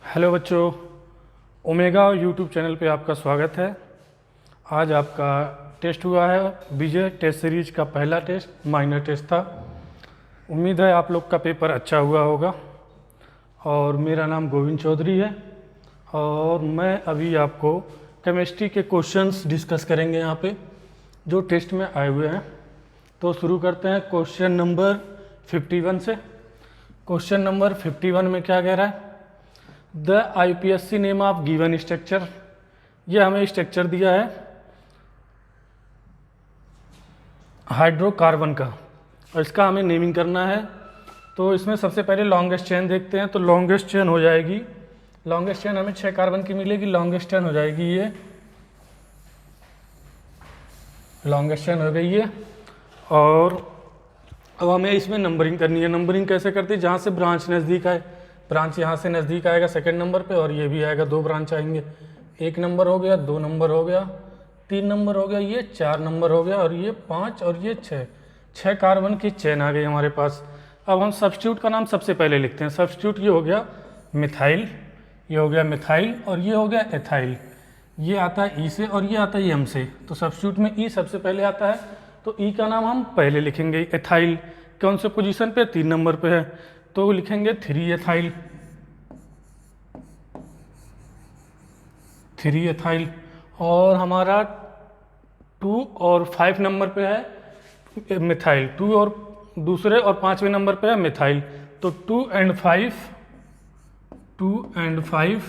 Hello बच्चों, omega YouTube channel पे आपका स्वागत है। आज आपका टेस्ट हुआ है विजय टेस्ट सीरीज का पहला टेस्ट माइनर टेस्ट था। उम्मीद है आप लोग का पेपर अच्छा हुआ होगा। और मेरा नाम गोविंद चौधरी है और मैं अभी आपको केमिस्ट्री के क्वेश्चंस डिस्कस करेंगे यहाँ पे जो टेस्ट में आए हुए हैं। तो शुरू करते हैं क्वेश्चन नंबर 51 से। क्वेश्चन नंबर 51 में क्या कह रहा है? The IPSC name of given structure. ये हमें स्ट्रक्चर दिया है हाइड्रोकार्बन का और इसका हमें नेमिंग करना है। तो इसमें सबसे पहले लॉन्गेस्ट चेन देखते हैं। तो लॉन्गेस्ट चेन हो जाएगी, लॉन्गेस्ट चेन हमें 6 कार्बन की मिलेगी। लॉन्गेस्ट चेन हो जाएगी ये, लॉन्गेस्ट चेन हो गई ये। और अब हमें इसमें नंबरिंग करनी है। नंबरिंग कैसे करती है? जहाँ से ब्रांच नज़दीक आए, ब्रांच यहाँ से नज़दीक आएगा सेकंड नंबर पे और ये भी आएगा, 2 ब्रांच आएंगे। 1 नंबर हो गया, 2 नंबर हो गया, 3 नंबर हो गया, ये 4 नंबर हो गया और ये 5 और ये 6 कार्बन की चेन आ गई हमारे पास। अब हम सब्स्टिट्यूट का नाम सबसे पहले लिखते हैं। सब्स्टिट्यूट ये हो गया मिथाइल, ये हो गया मिथाइल और ये हो गया एथाइल। ये आता है ई से और ये आता है एम से। तो सब्स्टिट्यूट में ई सबसे पहले आता है तो ई का नाम हम पहले लिखेंगे। एथाइल कौन से पोजीशन पे? 3 नंबर पे है तो लिखेंगे 3 एथाइल, 3 एथाइल। और हमारा 2 और 5 नंबर पे है मिथाइल। 2 और दूसरे और 5वें नंबर पे है मिथाइल। तो 2 and 5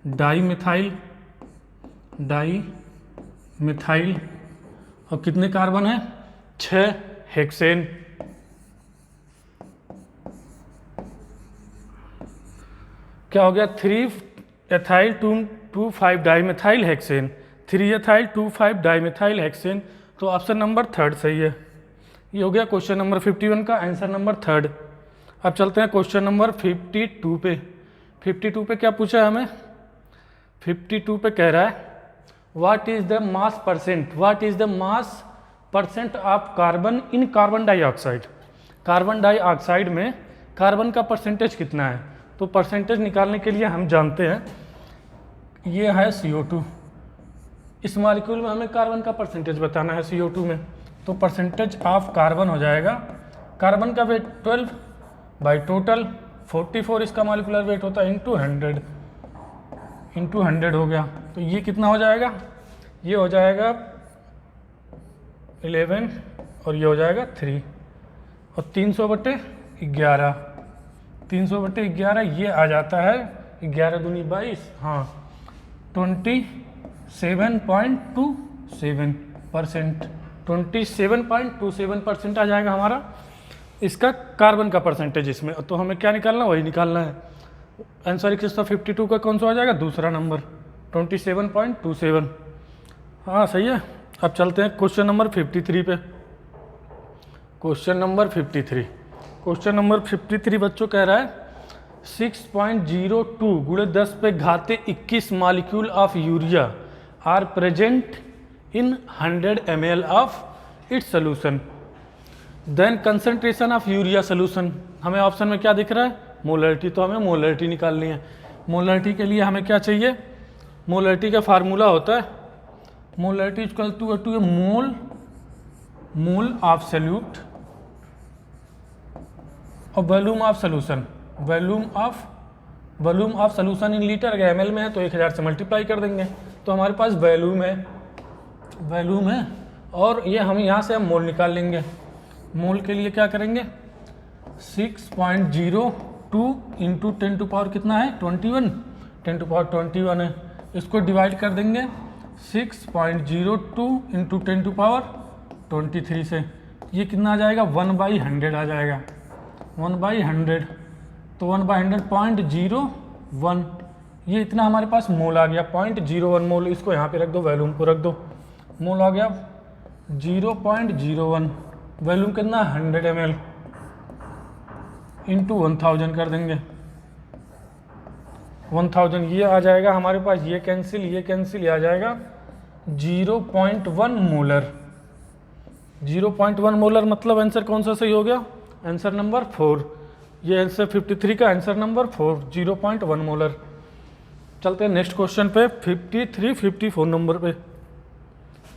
di methyl, di methyl. और कितने कार्बन है? 6 हेक्सेन। क्या हो गया? 3 ethyl 2 5 dimethyl hexane, 3 ethyl 2 5 dimethyl hexane. तो ऑप्शन नंबर 3 सही है। ये हो गया क्वेश्चन नंबर 51 का आंसर नंबर 3। अब चलते हैं क्वेश्चन नंबर 52 पे। 52 पे क्या पूछा है हमें? 52 पे कह रहा है what is the mass percent, what is the mass percent of carbon in carbon dioxide. Carbon dioxide में कार्बन का परसेंटेज कितना है? तो परसेंटेज निकालने के लिए हम जानते हैं ये है CO2। इस मॉलिक्यूल में हमें कार्बन का परसेंटेज बताना है CO2 में। तो परसेंटेज ऑफ कार्बन हो जाएगा, कार्बन का वेट 12 बाई टोटल 44, इसका मॉलिक्यूलर वेट होता है इंटू 100 हो गया। तो ये कितना हो जाएगा? ये हो जाएगा 11 और ये हो जाएगा 3 और 300/11, 300/11 ये आ जाता है 11 दूनी 22, हाँ 27.27%, 27.27% आ जाएगा हमारा इसका कार्बन का परसेंटेज इसमें। तो हमें क्या निकालना? वही निकालना है। आंसर किसका 52 का कौन सा आ जाएगा? दूसरा नंबर 27.27। हाँ सही है। अब चलते हैं क्वेश्चन नंबर 53 पे। क्वेश्चन नंबर 53, क्वेश्चन नंबर 53 बच्चों कह रहा है 6.02 गुणे 10 पे घाते 21 molecule of urea are present in 100 ml of its solution, then concentration of urea solution. हमें ऑप्शन में क्या दिख रहा है? मोलरिटी। तो हमें मोलरिटी निकालनी है। मोलरिटी के लिए हमें क्या चाहिए? मोलरिटी का फार्मूला होता है molarity equal to mole of solute और volume of solution. Volume of solution in litre, अगर ml में है तो 1000 से मल्टीप्लाई कर देंगे। तो हमारे पास वॉल्यूम है और ये हम यहाँ से हम मोल निकाल लेंगे। मोल के लिए क्या करेंगे? 6.02 इंटू 10 टू पावर कितना है? 21, 10 टू पावर 21 है। इसको डिवाइड कर देंगे 6.02 इंटू 10 टू पावर 23 से। ये कितना आ जाएगा? 1/100 आ जाएगा, 1/100। तो 1/100 0.01, ये इतना हमारे पास मोल आ गया, 0.01 मोल। इसको यहाँ पे रख दो, वॉल्यूम को रख दो। मोल आ गया 0.01, वॉल्यूम कितना? 100 ml इंटू 1000 कर देंगे, 1000 ये आ जाएगा हमारे पास। ये कैंसिल ये आ जाएगा 0.1 मोलर। 0.1 मोलर मतलब आंसर कौन सा सही हो गया? Answer number 4। ये आंसर 53 का आंसर नंबर 4, 0.1 मोलर। चलते हैं नेक्स्ट क्वेश्चन पे 53 54 नंबर पे।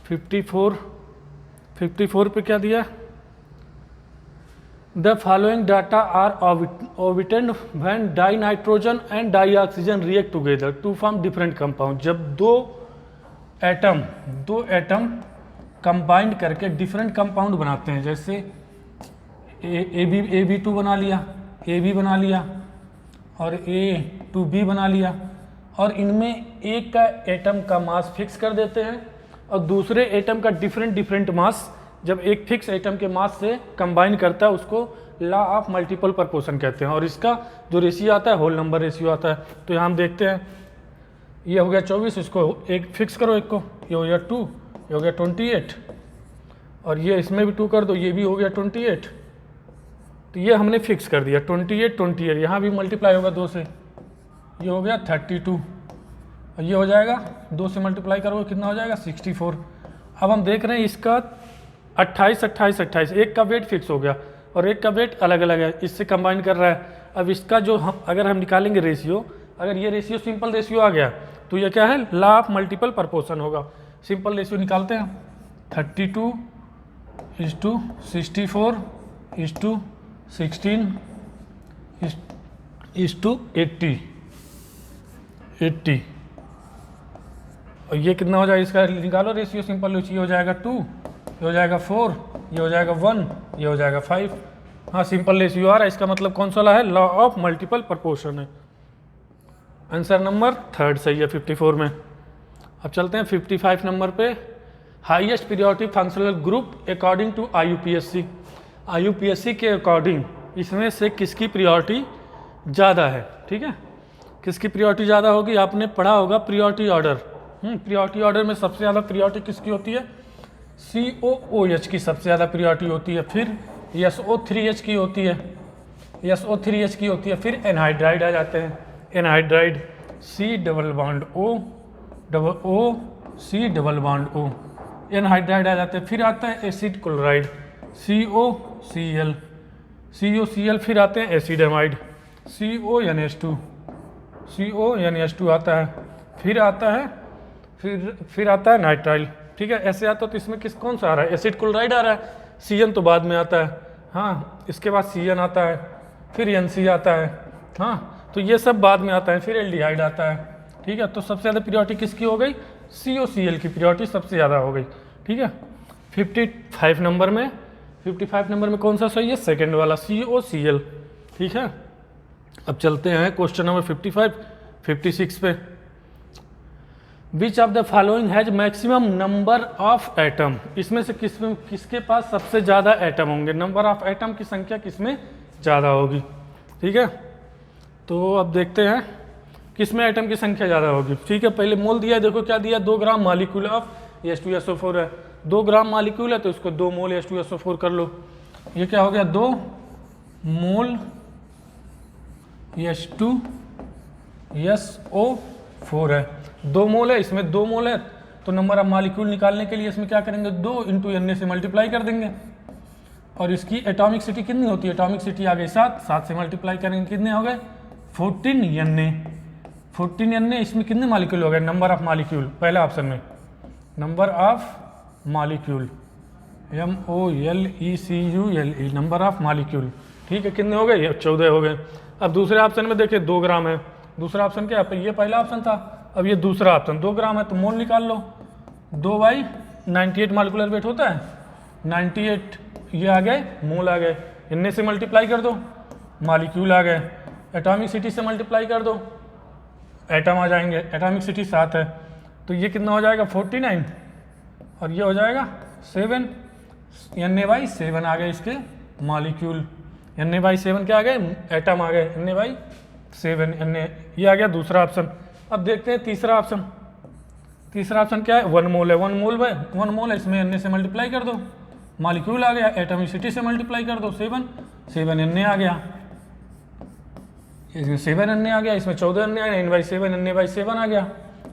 54 पे क्या दिया? द फॉलोइंग डाटा आर ऑर्बिटेड when dinitrogen and dioxygen react together to form different compound. जब दो एटम कंबाइंड करके डिफरेंट कंपाउंड बनाते हैं, जैसे AB2 बना लिया, AB बना लिया और A2B बना लिया, और इनमें एक का एटम का मास फिक्स कर देते हैं और दूसरे एटम का डिफरेंट मास जब एक फिक्स एटम के मास से कंबाइन करता है उसको लॉ ऑफ मल्टीपल प्रपोर्शन कहते हैं, और इसका जो रेशियो आता है होल नंबर रेशियो आता है। तो यहाँ हम देखते हैं, ये हो गया 24, इसको एक फिक्स करो, एक को, ये हो गया 2, ये हो गया 28, और ये इसमें भी 2 कर दो, ये भी हो गया 28। तो ये हमने फिक्स कर दिया 28, यहाँ भी मल्टीप्लाई होगा 2 से, ये हो गया 32, और ये हो जाएगा 2 से मल्टीप्लाई करोगे कितना हो जाएगा 64। अब हम देख रहे हैं इसका 28, एक का वेट फिक्स हो गया और एक का वेट अलग अलग है, इससे कंबाइन कर रहा है। अब इसका जो अगर हम निकालेंगे रेशियो, अगर ये रेशियो सिंपल रेशियो आ गया तो ये क्या है, लॉ ऑफ मल्टीपल प्रपोर्शन होगा। सिंपल रेशियो निकालते हैं, 32:16:16:80, और ये कितना हो जाएगा, इसका निकालो रेशियो सिंपल रेशियो, हो जाएगा 2, ये हो जाएगा 4, ये हो जाएगा 1, ये हो जाएगा 5। हाँ सिंपल रेशियो आ रहा है, इसका मतलब कौन सा लॉ है, लॉ ऑफ मल्टीपल प्रपोर्शन है। आंसर नंबर 3 सही है 54 में। अब चलते हैं 55 नंबर पे। Highest periodic functional group according to IUPAC के अकॉर्डिंग इसमें से किसकी प्रियोरिटी ज़्यादा है? ठीक है, किसकी प्रियोरिटी ज़्यादा होगी, आपने पढ़ा होगा प्रियोरिटी ऑर्डर। प्रियोरिटी ऑर्डर में सबसे ज़्यादा प्रियोरिटी किसकी होती है, COOH की सबसे ज़्यादा प्रियोरिटी होती है, फिर SO3H की होती है, फिर एनहाइड्राइड आ जाते हैं, anhydride C double bond O, C double bond O, anhydride आ जाते हैं। फिर आता है एसिड क्लोराइड COCl, फिर आते हैं एसिड एमाइड CONH2 आता है, फिर आता है नाइट्राइल। ठीक है, ऐसे आता है। तो इसमें कौन सा आ रहा है, एसिड क्लोराइड आ रहा है, CN तो बाद में आता है। हाँ, इसके बाद CN आता है, फिर NC आता है। हाँ, तो ये सब बाद में आता है, फिर एल्डिहाइड आता है। ठीक है, तो सबसे ज़्यादा प्रियोरिटी किसकी हो गई, COCl की प्रियोरिटी सबसे ज़्यादा हो गई। ठीक है, 55 नंबर में कौन सा सही है, सेकंड वाला COCl। ठीक है, अब चलते हैं क्वेश्चन नंबर 56 पे। Which of the following has maximum number of atom, इसमें से किसके पास सबसे ज़्यादा एटम होंगे, नंबर ऑफ एटम की संख्या किसमें ज़्यादा होगी। ठीक है, तो अब देखते हैं किसमें एटम की संख्या ज़्यादा होगी। ठीक है, पहले मोल दिया है, देखो क्या दिया, 2 ग्राम मॉलिक्यूल ऑफ H2SO4 है, 2 ग्राम मॉलिक्यूल है तो इसको 2 मोल H2SO4 कर लो। ये क्या हो गया, 2 मोल H2SO4 है, 2 मोल है, इसमें 2 मोल है, तो नंबर ऑफ मॉलिक्यूल निकालने के लिए इसमें क्या करेंगे, 2 × Na से मल्टीप्लाई कर देंगे। और इसकी एटॉमिक सिटी कितनी होती है, एटॉमिक सिटी आ गई 7 से मल्टीप्लाई करेंगे, कितने हो गए 14 Na। इसमें कितने मॉलिक्यूल हो गए, नंबर ऑफ मॉलिक्यूल, पहले ऑप्शन में number of molecule MOLECULE, number of molecule. ठीक है, कितने हो गए, 14 हो गए। अब दूसरे ऑप्शन में देखिए 2 ग्राम है, दूसरा ऑप्शन क्या है, ये पहला ऑप्शन था, अब ये दूसरा ऑप्शन 2 ग्राम है, तो मोल निकाल लो, 2/98 मॉलिक्यूलर वेट होता है, 98 ये आ गए मोल आ गए, Na से मल्टीप्लाई कर दो, मॉलिक्यूल आ गए, एटॉमिक सिटी से मल्टीप्लाई कर दो, एटम आ जाएंगे, एटॉमिक सिटी 7 है, तो ये कितना हो जाएगा 49, और ये हो जाएगा 7, Na/7 आ गए इसके मॉलिक्यूल, Na/7 क्या आ गए, एटम आ गए, Na/7 ये आ गया दूसरा ऑप्शन। अब देखते हैं तीसरा ऑप्शन क्या है, 1 मोल है, 1 मोल है, इसमें Na से मल्टीप्लाई कर दो, मॉलिक्यूल आ गया, एटॉमिक सिटी से मल्टीप्लाई कर दो, 7 Na आ गया, इसमें 7 Na आ गया, इसमें 14 Na आ गया, Na/7 आ गया।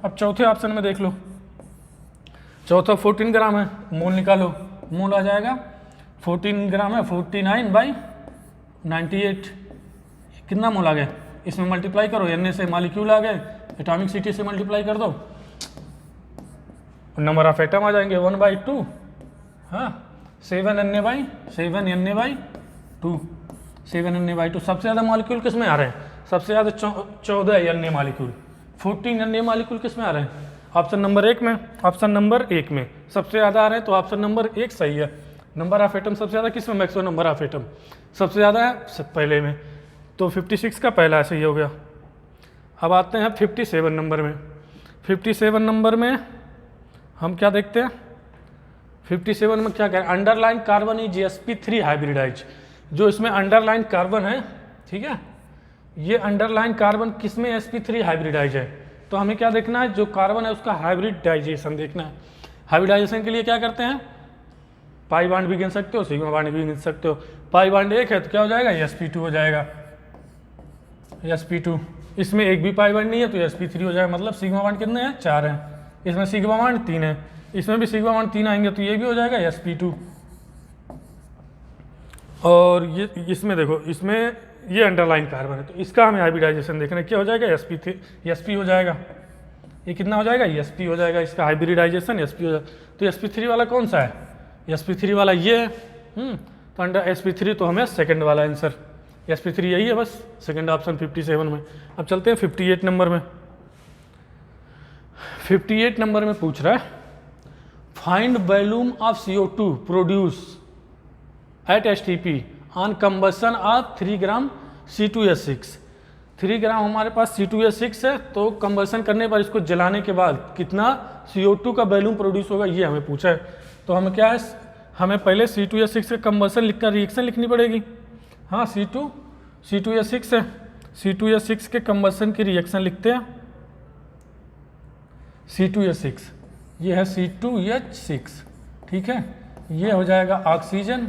अब चौथे ऑप्शन में देख लो, चौथा 14 ग्राम है, मोल निकालो, मोल आ जाएगा 14 ग्राम है, 49/98 कितना मोल आ गया, इसमें मल्टीप्लाई करो, Na से मॉलिक्यूल आ गए, एटॉमिसिटी से मल्टीप्लाई कर दो, नंबर ऑफ एटम आ जाएंगे 1/2, हाँ 7 Na/2। सबसे ज़्यादा मॉलिक्यूल किस में आ रहे हैं? सबसे ज़्यादा 14 Na मॉलिक्यूल, 14 Na मॉलिक्यूल किस में आ रहे हैं? ऑप्शन नंबर 1 में। ऑप्शन नंबर 1 में सबसे ज़्यादा आ रहे हैं, तो ऑप्शन नंबर 1 सही है। नंबर ऑफ एटम सबसे ज़्यादा किस में? मैक्सिमम नंबर ऑफ एटम सबसे ज़्यादा है पहले में, तो 56 का पहला सही हो गया। अब आते हैं 57 नंबर में। 57 नंबर में हम क्या देखते हैं? 57 में क्या कह रहे हैं? Underline carbon is sp3 hybridize. जो इसमें अंडरलाइन कार्बन है, ठीक है, ये अंडरलाइन कार्बन किस में sp3 हाइब्रिडाइज है? तो हमें क्या देखना है? जो कार्बन है उसका हाइब्रिडाइजेशन देखना है। हाइब्रिडाइजेशन के लिए क्या करते हैं? पाई बॉन्ड भी गिन सकते हो, सिग्मा बॉन्ड भी गिन सकते हो। पाई बॉन्ड 1 है तो क्या हो जाएगा? sp2 हो जाएगा, sp2। इसमें एक भी पाई बॉन्ड नहीं है तो sp3 हो जाएगा। मतलब सिग्मा बॉन्ड कितने हैं? 4 हैं। इसमें सिग्मा बॉन्ड 3 है, इसमें भी सिग्मा बॉन्ड 3 आएंगे तो ये भी हो जाएगा sp2। और ये इसमें देखो, इसमें ये अंडरलाइन कार्बन है तो इसका हमें हाइब्रिडाइजेशन देखना है। क्या हो जाएगा? sp हो जाएगा। ये कितना हो जाएगा? sp हो जाएगा। इसका हाइब्रिडाइजेशन sp हो जाएगा। तो sp3 वाला कौन सा है? sp3 वाला ये है। तो अंडर sp3 तो हमें सेकंड वाला आंसर sp3 यही है, बस सेकंड ऑप्शन 57 में। अब चलते हैं 58 नंबर में। 58 नंबर में पूछ रहा है find volume of CO2 produce at STP on combustion of 3 gram C2H6। 3 ग्राम हमारे पास C2H6 है, तो कंबसन करने पर इसको जलाने के बाद कितना CO2 का वॉल्यूम प्रोड्यूस होगा ये हमें पूछा है। तो हमें क्या है? हमें पहले C2H6 का कंबसन लिखकर रिएक्शन लिखनी पड़ेगी। हाँ C2H6 है, C2H6 के कंबसन की रिएक्शन लिखते हैं। C2H6 ये है C2H6, ठीक है। ये हो जाएगा ऑक्सीजन,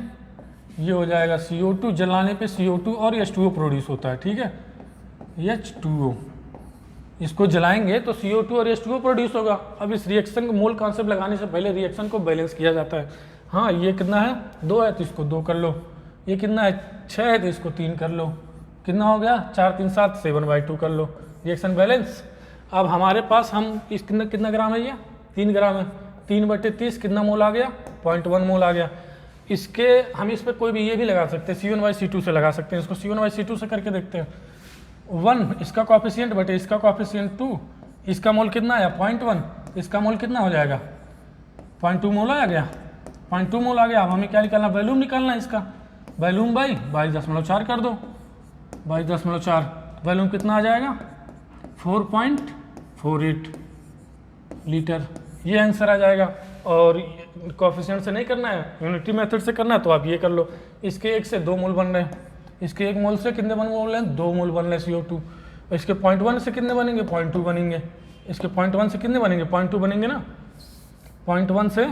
ये हो जाएगा CO2। जलाने पे CO2 और H2O प्रोड्यूस होता है, ठीक है, H2O। इसको जलाएंगे तो CO2 और H2O प्रोड्यूस होगा। अब इस रिएक्शन को मोल कॉन्सेप्ट लगाने से पहले रिएक्शन को बैलेंस किया जाता है। हाँ ये कितना है? 2 है तो इसको 2 कर लो। ये कितना है? 6 है तो इसको 3 कर लो। कितना हो गया? 4 3 7 7/2 कर लो। Reaction balance. अब हमारे पास हम इस कितना ग्राम है? ये 3 ग्राम है। 3/30 कितना मोल आ गया? 0.1 मोल आ गया। इसके हम इस पर कोई भी ये भी लगा सकते हैं, C1/C2 से लगा सकते हैं। इसको C1/C2 से करके देखते हैं। 1 इसका कॉफिशिएंट बटे इसका कॉफिशिएंट 2। इसका मोल कितना आया? 0.1। इसका मोल कितना हो जाएगा? 0.2 मोल आ गया। 0.2 मोल आ गया। अब हमें क्या निकालना? वॉल्यूम निकालना है इसका। वॉल्यूम बाई 22.4 कर दो। 22.4 वॉल्यूम कितना आ जाएगा? 4.48 लीटर। ये आंसर आ जाएगा। और कोएफिशिएंट से नहीं करना है, यूनिटी मेथड से करना है, तो आप ये कर लो। इसके 1 से 2 मोल बन रहे हैं। इसके 1 मोल से कितने मोल हैं? 2 मोल बन रहे हैं CO2। इसके 0.1 से कितने बनेंगे? 0.2 बनेंगे। इसके 0.1 से कितने बनेंगे? 0.2 बनेंगे ना। 0.1 से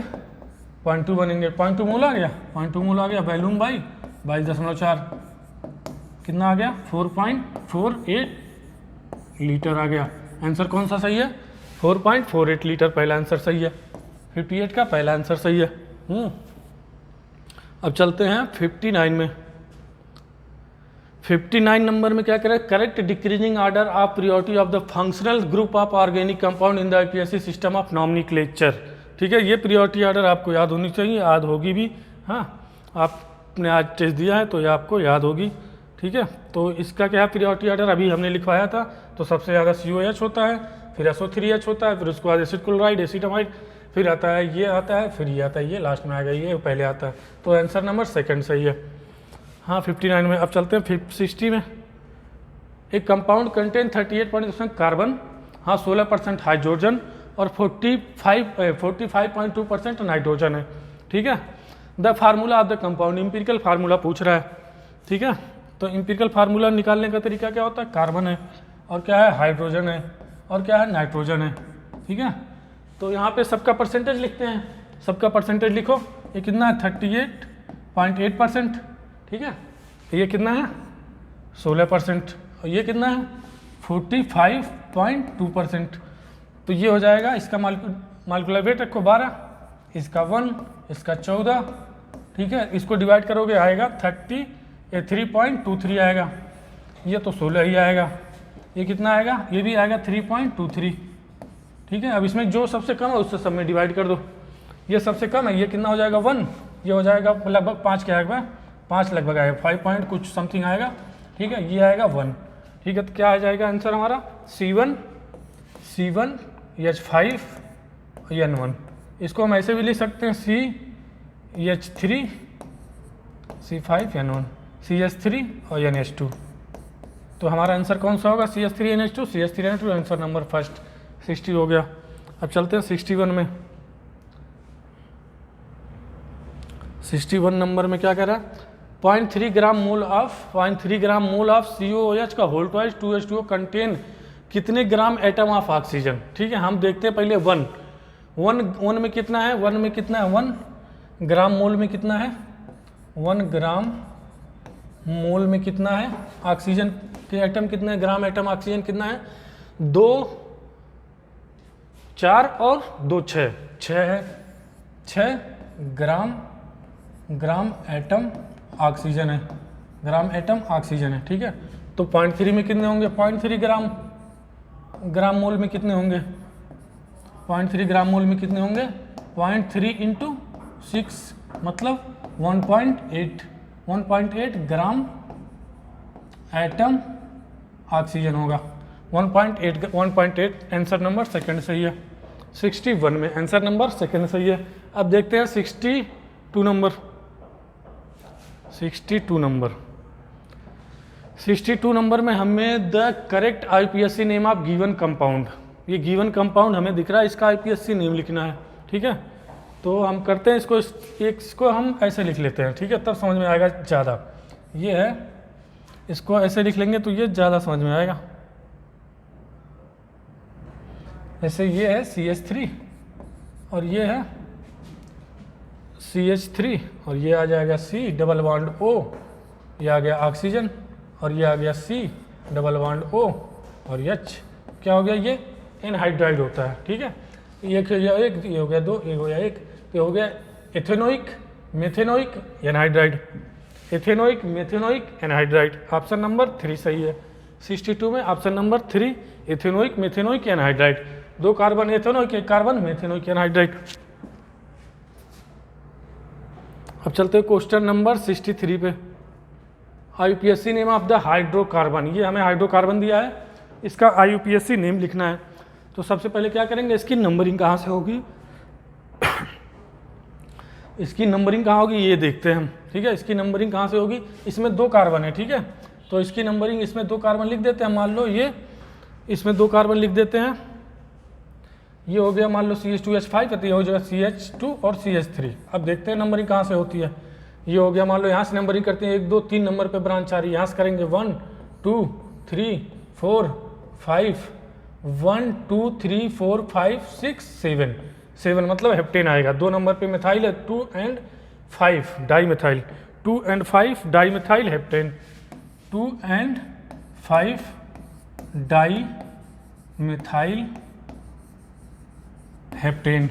0.2 बनेंगे। 0.2 मोल आ गया। 0.2 मोल आ गया। वॉल्यूम बाई 22.4 कितना आ गया? 4.48 लीटर आ गया। आंसर कौन सा सही है? 4.48 लीटर पहला आंसर सही है। 58 का पहला आंसर सही है। अब चलते हैं 59 में। 59 नंबर में क्या करें? Correct decreasing order of priority of the functional group of organic compound in the IPSC system of nomenclature. ठीक है, ये प्रियोरिटी ऑर्डर आपको याद होनी चाहिए, याद होगी भी। हाँ, आपने आज टेस्ट दिया है तो ये आपको याद होगी। ठीक है, तो इसका क्या है प्रियोरिटी ऑर्डर? अभी हमने लिखवाया था। तो सबसे ज़्यादा COH होता है, फिर SO3H होता है, फिर उसके बाद एसिड क्लोराइड, एसिटामाइड, फिर आता है ये आता है, फिर ये आता है, ये लास्ट में आ गया, ये पहले आता है। तो आंसर नंबर सेकंड सही है। हाँ 59 में। अब चलते हैं 60 में। एक कंपाउंड कंटेन 38% कार्बन, हाँ 16% हाइड्रोजन और 45.2% नाइट्रोजन है। ठीक है, the formula of the compound, empirical formula पूछ रहा है। ठीक है, तो इम्पिरिकल फार्मूला निकालने का तरीका क्या होता है? कार्बन है और क्या है? हाइड्रोजन है और क्या है? नाइट्रोजन है। ठीक है, तो यहाँ पे सबका परसेंटेज लिखते हैं। सबका परसेंटेज लिखो। ये कितना है? 38.8%। ठीक है, ये कितना है? 16%। और ये कितना है? 45.2%। तो ये हो जाएगा। इसका मालिकुलर वेट रखो 12, इसका 1, इसका 14। ठीक है, इसको डिवाइड करोगे आएगा 3.23 आएगा। ये तो 16 ही आएगा। ये कितना आएगा, ये भी आएगा 3.23, ठीक है। अब इसमें जो सबसे कम है उससे सब में डिवाइड कर दो, ये सबसे कम है, ये कितना हो जाएगा 1, ये हो जाएगा लगभग 5 के आएगा, 5 लगभग आएगा, 5 पॉइंट कुछ समथिंग आएगा, ठीक है। ये आएगा 1, ठीक है। तो क्या आ जाएगा आंसर हमारा C1 H5 N1। इसको हम ऐसे भी लिख सकते हैं CH3 C5 N1 CH3 और NH2। तो हमारा आंसर कौन सा होगा, CH3 NH2 CH3 NH2, answer number first 60 हो गया। अब चलते हैं 61 में। 61 नंबर में क्या कह रहा है, 0.3 ग्राम मोल ऑफ COOH का होल ट्वाइस 2H2O कंटेन कितने ग्राम एटम ऑफ ऑक्सीजन, ठीक है। हम देखते हैं पहले वन में कितना है, 1 ग्राम मोल में कितना है, 1 ग्राम मोल में कितना है, ऑक्सीजन के एटम कितने, ग्राम एटम ऑक्सीजन कितना है, 2 4 और 2 6 है, 6 ग्राम एटम ऑक्सीजन है, ग्राम एटम ऑक्सीजन है, ठीक है। तो 0.3 में कितने होंगे, 0.3 ग्राम मोल में कितने होंगे, 0.3 ग्राम मोल में कितने होंगे, 0.3 × 6 मतलब 1.8 ग्राम एटम ऑक्सीजन होगा, 1.8 आंसर नंबर सेकंड सही है। 61 में आंसर नंबर सेकंड सही है। अब देखते हैं 62 नंबर। 62 नंबर में हमें the correct IUPAC name of given compound, ये गिवन कंपाउंड हमें दिख रहा है, इसका IUPAC नेम लिखना है, ठीक है। तो हम करते हैं इसको हम ऐसे लिख लेते हैं, ठीक है, तब समझ में आएगा ज़्यादा। ये है, इसको ऐसे लिख लेंगे तो ये ज़्यादा समझ में आएगा। ऐसे ये है CH3 और ये है CH3 और ये आ जाएगा C डबल बॉन्ड O, ये आ गया ऑक्सीजन और ये आ गया C डबल बॉन्ड O और H क्या हो गया, ये एनहाइड्राइड होता है, ठीक है। ये हो गया 2, ये हो गया 1, ये हो गया ethanoic methanoic anhydride, ethanoic methanoic anhydride. Option number 3 सही है। 62 में option number 3 ethanoic methanoic anhydride, 2 carbon ethanoic, 1 carbon methanoic anhydride. अब चलते हैं क्वेश्चन नंबर 63 पे। IUPAC name of the hydrocarbon, ये हमें हाइड्रोकार्बन दिया है, इसका IUPAC नेम लिखना है। तो सबसे पहले क्या करेंगे, इसकी नंबरिंग कहाँ से होगी इसकी नंबरिंग कहाँ होगी ये देखते हैं हम, ठीक है। इसकी नंबरिंग कहाँ से होगी, इसमें 2 कार्बन है, ठीक है। तो इसकी नंबरिंग, इसमें 2 कार्बन लिख देते हैं, मान लो ये इसमें 2 कार्बन लिख देते हैं, ये हो गया मान लो CH2H5 तो ये हो जाएगा CH2 और CH3। अब देखते हैं नंबरिंग कहाँ से होती है। ये हो गया, मान लो यहाँ से नंबरिंग करते हैं, 1 2 3 नंबर पे ब्रांच आ रही है, यहाँ से करेंगे 1 2 3 4 5, 1 2 3 4 5 6 7 मतलब हेप्टेन आएगा। 2 नंबर पे मिथाइल है, 2 and 5 di methyl, 2 and 5 di methyl heptane, 2 and 5 di methyl heptane,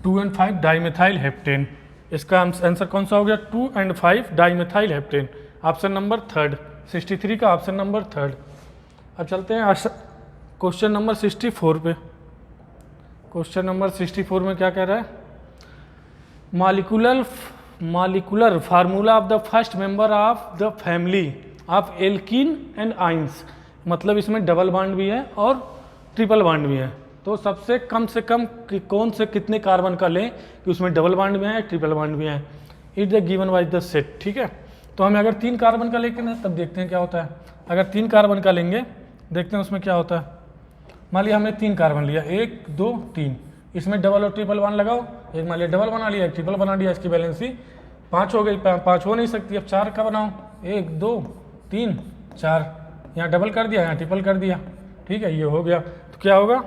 2 and 5 dimethyl heptane. इसका आंसर कौन सा हो गया, 2 and 5 dimethyl heptane, option number 3, 63 का ऑप्शन नंबर 3। अब चलते हैं क्वेश्चन नंबर 64 पे। क्वेश्चन नंबर 64 में क्या कह रहा है, molecular formula of the first member of the family of alkene and ions, मतलब इसमें डबल बॉन्ड भी है और ट्रिपल बॉन्ड भी है। तो सबसे कम से कम कौन से कितने कार्बन का लें कि उसमें डबल बॉन्ड भी है ट्रिपल बॉन्ड भी है, it the given by the set, ठीक है। तो हमें अगर 3 कार्बन का लेके ना, तब देखते हैं क्या होता है। अगर 3 कार्बन का लेंगे, देखते हैं उसमें क्या होता है। मान लिया हमने 3 कार्बन लिया, 1 2 3, इसमें डबल और ट्रिपल बॉन्ड लगाओ, एक मान लिया डबल बना लिया, एक ट्रिपल बना लिया, इसकी बैलेंसी 5 हो गई, 5 हो नहीं सकती, अब 4 का बनाओ, 1 2 3 4, यहाँ डबल कर दिया, यहाँ ट्रिपल कर दिया, ठीक है, ये हो गया। तो क्या होगा,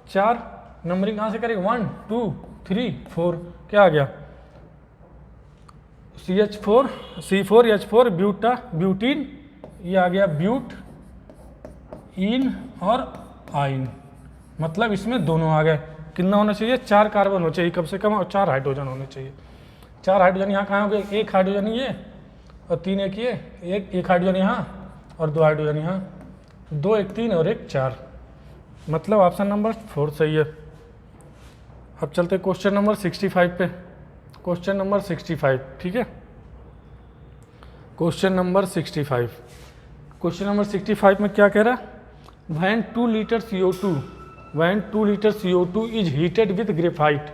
4 नंबरिंग कहाँ से करेंगे, 1 2 3 4, क्या आ गया CH4 C4H4 ब्यूटीन, ये आ गया ब्यूट इन और आइन, मतलब इसमें दोनों आ गए। कितना होना चाहिए, 4 कार्बन होना चाहिए कम से कम और 4 हाइड्रोजन होने चाहिए। 4 हाइड्रोजन यहाँ कहाँ हो गए, 1 हाइड्रोजन ये और 3 एक ये, एक हाइड्रोजन यहाँ और 2 हाइड्रोजन यहाँ, 2 एक 3 और 1 4, मतलब ऑप्शन नंबर 4 सही है। अब चलते क्वेश्चन नंबर 65 पे। क्वेश्चन नंबर 65, ठीक है, क्वेश्चन नंबर 65। क्वेश्चन नंबर 65 में क्या कह रहा है, when 2 litre CO2 is heated with graphite,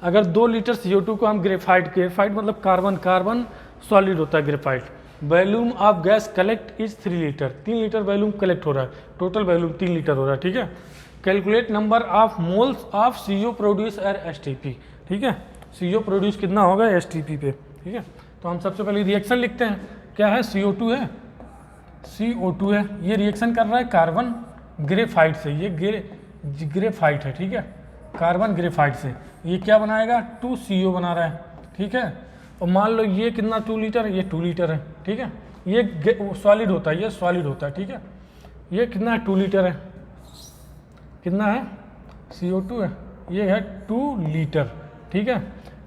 अगर 2 लीटर CO2 को हम ग्रेफाइट मतलब कार्बन सॉलिड होता है graphite, volume of gas collect is 3 litre, 3 litre volume collect हो रहा है, टोटल वॉल्यूम 3 लीटर हो रहा है, ठीक है। Calculate number of moles of CO produce at STP, ठीक है, CO प्रोड्यूस कितना होगा STP पे, ठीक है। तो हम सबसे पहले रिएक्शन लिखते हैं, क्या है, CO2 है, CO2 है, ये रिएक्शन कर रहा है कार्बन ग्रेफाइट से, ये ग्रेफाइट है, ठीक है, कार्बन ग्रेफाइट से, ये क्या बनाएगा 2CO बना रहा है, ठीक है। और मान लो ये कितना 2 लीटर, ये 2 लीटर है, ठीक है, ये सॉलिड होता है, ये सॉलिड होता है, ठीक है, ये कितना है 2 लीटर है, कितना है CO2 है, ये है 2 लीटर, ठीक है,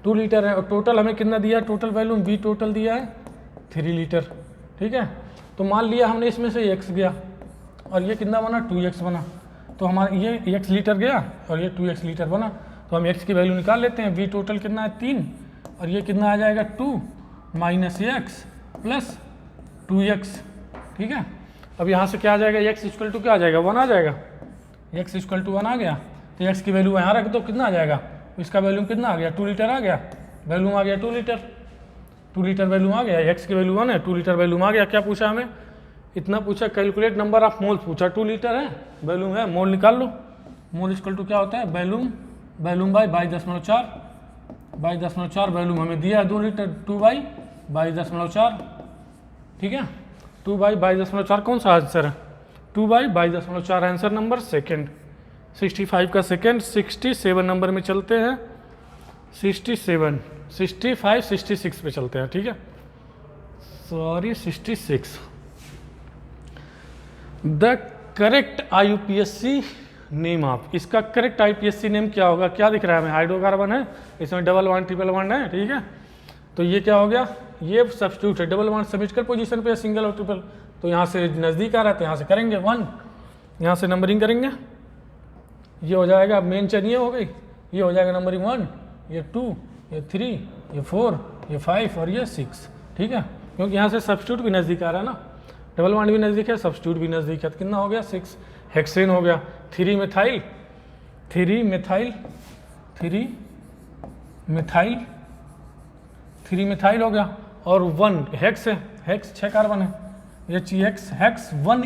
2 लीटर है। और टोटल हमें कितना दिया है, टोटल वॉल्यूम V टोटल दिया है 3 लीटर, ठीक है। तो मान लिया हमने इसमें से x गया और ये कितना बना 2x बना, तो हमारा ये x लीटर गया और ये 2x लीटर बना, तो हम x की वैल्यू निकाल लेते हैं। V टोटल कितना है 3 और ये कितना आ जाएगा 2 माइनस x प्लस 2x, ठीक है। अब यहाँ से क्या आ जाएगा, x इक्वल टू क्या आ जाएगा 1 आ जाएगा, x इक्वल टू 1 आ गया, तो x की वैल्यू यहाँ रख दो, कितना आ जाएगा, इसका वैल्यूम कितना आ गया 2 लीटर आ गया, वैल्यूम आ गया 2 लीटर, 2 लीटर वैल्यूम आ गया, x की वैल्यू 1 है, 2 लीटर वैल्यूम आ गया। क्या पूछा हमें, इतना पूछा, कैलकुलेट नंबर ऑफ मोल्स पूछा, 2 लीटर है, वैल्यूम है, मोल निकाल लो, मोल इक्वल टू क्या होता है वैल्यूम बाई 22.4, 22.4 वैल्यूम हमें दिया है 2 लीटर, 2 बाई 22.4, ठीक है, 2 बाई 22.4 कौन सा आंसर है, 2 बाई 22.4 आंसर नंबर सेकेंड, 65 का सेकेंड। 67 नंबर में चलते हैं, 65 66 पे चलते हैं, ठीक है, sorry 66। The correct IUPAC name of, इसका करेक्ट IUPAC नेम क्या होगा, क्या दिख रहा है हमें, हाइड्रोकार्बन है, इसमें डबल बॉन्ड ट्रिपल बॉन्ड है, ठीक है, तो ये क्या हो गया, ये सब्स्टिट्यूट है, डबल बॉन्ड सिमेट्रिकल पोजीशन पे सिंगल और ट्रिपल, तो यहाँ से नज़दीक आ रहा है तो यहाँ से करेंगे 1, यहाँ से नंबरिंग करेंगे, ये हो जाएगा मेन चेन, ये हो गई, ये हो जाएगा नंबरिंग 1, ये 2, ये 3, ये 4, ये 5 और ये 6, ठीक है, क्योंकि यहाँ से सब्स्टिट्यूट भी नज़दीक आ रहा है ना, डबल बॉन्ड भी नज़दीक है, सब्स्टिट्यूट भी नज़दीक है, तो कितना हो गया 6 हेक्सेन हो गया, 3 मिथाइल हो गया, और 1 हेक्स है, हेक्स 6 कार्बन है, ये हेक्स 1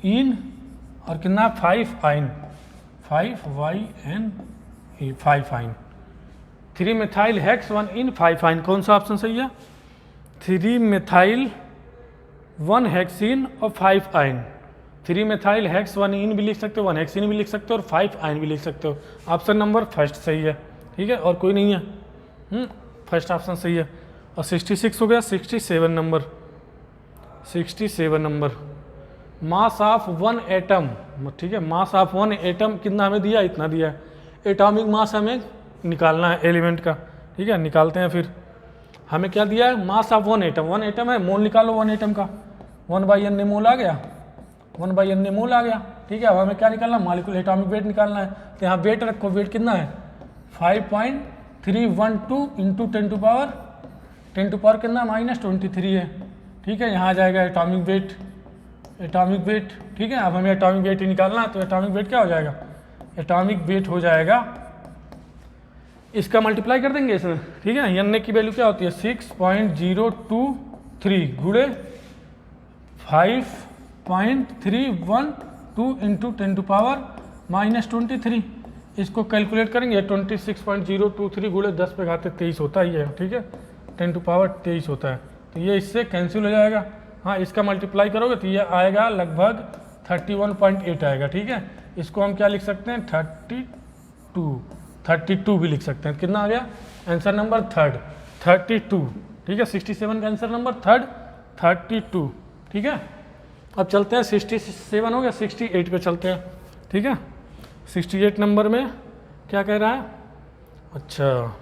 इन और कितना 5 आइन, 5 आइन, 3 मिथाइल हेक्स 1 इन 5 आइन, कौन सा ऑप्शन सही है, 3 मिथाइल 1 हेक्सीन और 5 आइन, 3 मिथाइल हेक्स 1 इन भी लिख सकते हो, 1 हेक्सीन भी लिख सकते हो और 5 आइन भी लिख सकते हो, ऑप्शन नंबर फर्स्ट सही है, ठीक है, और कोई नहीं है, फर्स्ट ऑप्शन सही है। और 66 हो गया, 67 नंबर, मास ऑफ 1 एटम, ठीक है, मास ऑफ 1 एटम कितना हमें दिया, इतना दिया है, एटॉमिक मास हमें निकालना है एलिमेंट का, ठीक है, निकालते हैं। फिर हमें क्या दिया है, मास ऑफ 1 एटम है, मोल निकालो 1 एटम का, 1/n मोल आ गया, 1/n मोल आ गया, ठीक है। अब हमें क्या निकालना, मॉलिक्यूलर एटॉमिक वेट निकालना है, तो यहाँ वेट रखो, वेट कितना है 5.312 इंटू 10 टू पावर कितना -23 है, ठीक है, यहाँ आ जाएगा एटॉमिक वेट, ठीक है। अब हमें एटॉमिक वेट ही निकालना है, तो एटॉमिक वेट क्या हो जाएगा, एटॉमिक वेट हो जाएगा, इसका मल्टीप्लाई कर देंगे इसमें, ठीक है, n की वैल्यू क्या होती है 6.023 गुणे 5.312 इंटू 10 टू पावर -23, इसको कैलकुलेट करेंगे, 26.023 गुणे 10 पे घाते 23 होता ही है, ठीक है, 10 टू पावर 23 होता है, तो ये इससे कैंसिल हो जाएगा। हाँ, इसका मल्टीप्लाई करोगे तो ये आएगा लगभग 31.8 आएगा, ठीक है। इसको हम क्या लिख सकते हैं 32 भी लिख सकते हैं, कितना आ गया आंसर नंबर थर्ड 32, ठीक है, 67 का आंसर नंबर थर्ड 32, ठीक है। अब चलते हैं 67 हो गया, 68 पे चलते हैं, ठीक है। 68 नंबर में क्या कह रहा है, अच्छा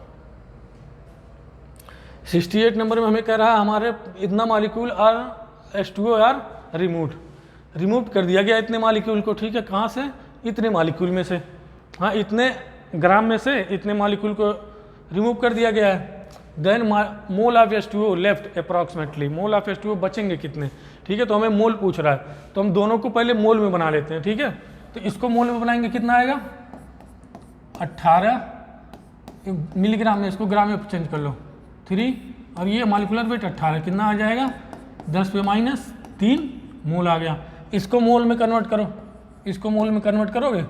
68 नंबर में हमें कह रहा है हमारे इतना molecule are H2O are remove कर दिया गया इतने मॉलिक्यूल को, ठीक है। कहाँ से? इतने मॉलिक्यूल में से, हाँ इतने ग्राम में से इतने मॉलिक्यूल को रिमूव कर दिया गया है। Then mole of H2O left approximately, mole of H2O बचेंगे कितने, ठीक है। तो हमें मोल पूछ रहा है, तो हम दोनों को पहले मोल में बना लेते हैं, ठीक है। तो इसको मोल में बनाएंगे, कितना आएगा 18 मिलीग्राम में, इसको ग्राम में चेंज कर लो 3, और ये मॉलिक्यूलर वेट 18, कितना आ जाएगा 10⁻³ मोल आ गया। इसको मोल में कन्वर्ट करो, इसको मोल में कन्वर्ट करोगे,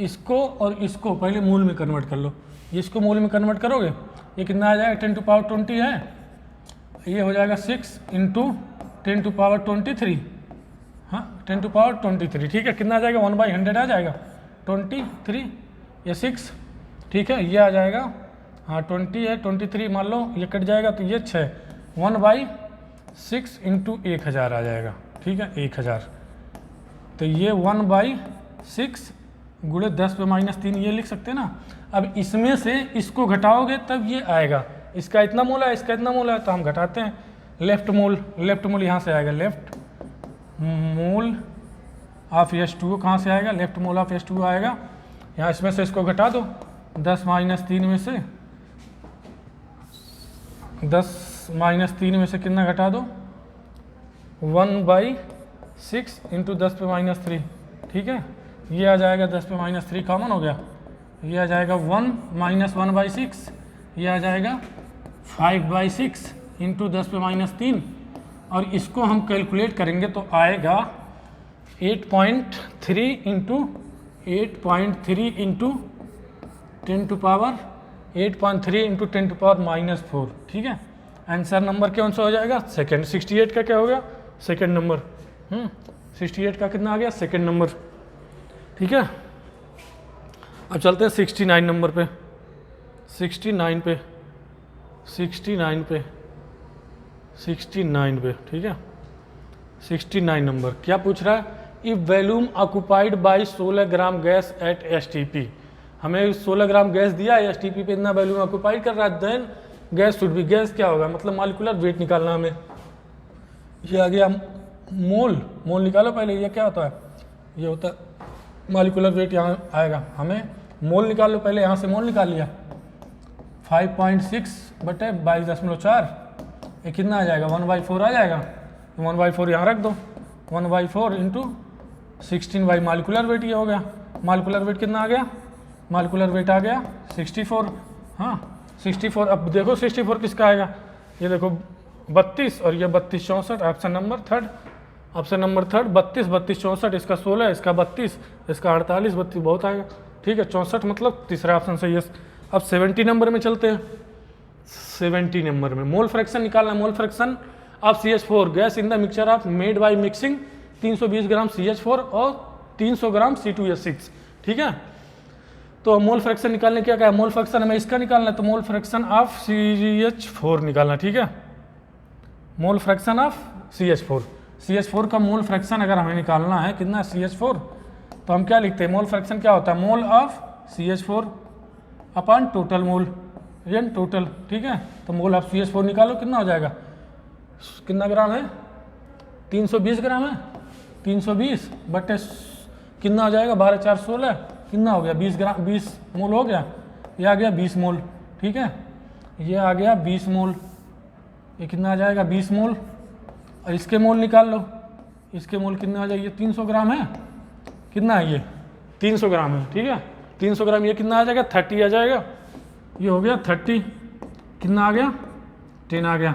इसको और इसको पहले मोल में कन्वर्ट कर लो। इसको मोल में कन्वर्ट करोगे, ये कितना आ जाएगा 10⁻20 है, ये हो जाएगा 6 × 10⁻23, हाँ 10⁻23, ठीक है। कितना आ जाएगा 1/100 आ जाएगा 23, ये 6, ठीक है। ये आ जाएगा, हाँ 20 है, 23 मान लो, ये कट जाएगा तो ये 6, 1/6 × 1000 आ जाएगा, ठीक है 1000। तो ये 1/6 × 10⁻³ ये लिख सकते हैं ना। अब इसमें से इसको घटाओगे तब ये आएगा, इसका इतना मोल है, इसका इतना मोल है, तो हम घटाते हैं। लेफ्ट मोल यहाँ से आएगा, लेफ्ट मोल ऑफ H2O कहाँ से आएगा, लेफ्ट मोल ऑफ H2O आएगा यहाँ, इसमें से इसको घटा दो 10⁻³ में से, 10⁻³ में से कितना घटा दो 1/6 × 10⁻³, ठीक है। ये आ जाएगा 10⁻³ कॉमन हो गया, ये आ जाएगा 1 - 1/6, ये आ जाएगा 5/6 × 10⁻³ और इसको हम कैलकुलेट करेंगे तो आएगा 8.3 × 10⁻⁴, ठीक है। आंसर नंबर कौन सा हो जाएगा, सेकंड। 68 का क्या हो गया, सेकंड नंबर। 68 का कितना आ गया, सेकंड नंबर, ठीक है। अब चलते हैं 69 नंबर पे, 69 पे, 69 पे, 69 पे, ठीक है। 69 नंबर क्या पूछ रहा है, if volume occupied by 16 gram gas at STP, हमें 16 ग्राम गैस दिया है, STP पे इतना वॉल्यूम ऑक्युपाइड कर रहा है, then gas should be, gas क्या होगा, मतलब मॉलिक्यूलर वेट निकालना हमें। ये आ गया मोल, मोल निकालो पहले, ये क्या होता है, ये होता है मॉलिक्यूलर वेट, यहाँ आएगा, हमें मोल निकाल लो पहले, यहाँ से मोल निकाल लिया 5.6/22.4, ये कितना आ जाएगा 1/4 आ जाएगा, 1/4 यहाँ रख दो, 1/4 × 16 बाई मॉलिक्यूलर वेट, ये हो गया। मॉलिक्यूलर वेट कितना आ गया, मॉलिक्यूलर वेट आ गया 64, हाँ 64। अब देखो 64 किसका आएगा, ये देखो 32 और ये 32 64, option number third, option number third 32 32 64, इसका 16, इसका 32, इसका 48, 32 बहुत आएगा, ठीक है 64 मतलब तीसरा ऑप्शन सही है। अब 70 नंबर में चलते हैं, 70 नंबर में मोल फ्रैक्शन निकालना, mole fraction of CH4 gas in the mixture of made by mixing 320 gram CH4 और 300 ग्राम C2H6, ठीक है। तो मोल फ्रैक्शन निकालने क्या क्या, मोल फ्रैक्शन हमें इसका निकालना है, तो मोल फ्रैक्शन ऑफ CH4 निकालना, ठीक है। मोल फ्रैक्शन ऑफ CH4 का मोल फ्रैक्शन अगर हमें निकालना है कितना CH4, तो हम क्या लिखते हैं, मोल फ्रैक्शन क्या होता है, mole of CH4 upon total mole, ये टोटल, ठीक है। तो मोल ऑफ CH4 निकालो, कितना हो जाएगा, कितना ग्राम है 320 ग्राम है, 320 बटे कितना हो जाएगा 12 4 16, कितना हो गया 20 ग्राम, 20 मोल हो गया, ये आ गया 20 मोल, ठीक है। ये आ गया 20 मोल, ये कितना आ जाएगा 20 मोल, और इसके मोल निकाल लो, इसके मोल कितना आ जाएगा, ये 300 ग्राम है, कितना है ये 300 ग्राम है, ठीक है 300 ग्राम, ये कितना आ जाएगा 30 आ जाएगा, ये हो गया 30, कितना आ गया 10 आ गया।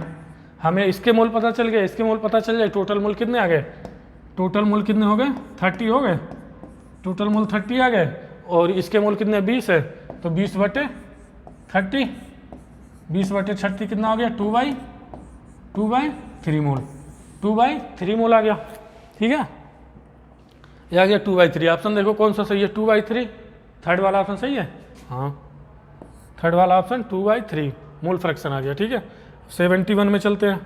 हमें इसके मोल पता चल गए, इसके मोल पता चल जाए, टोटल मोल कितने आ गए, टोटल मोल कितने हो गए 30 हो गए, टोटल मोल 30 आ गए, और इसके मोल कितने 20 है, तो 20/30, 20/30 कितना हो गया 2/3 मोल, 2/3 मोल आ गया, ठीक है। ये आ गया 2/3, ऑप्शन देखो कौन सा सही है, 2/3, थर्ड वाला ऑप्शन सही है, हाँ थर्ड वाला ऑप्शन 2/3 मोल फ्रैक्शन आ गया, ठीक है। 71 में चलते हैं,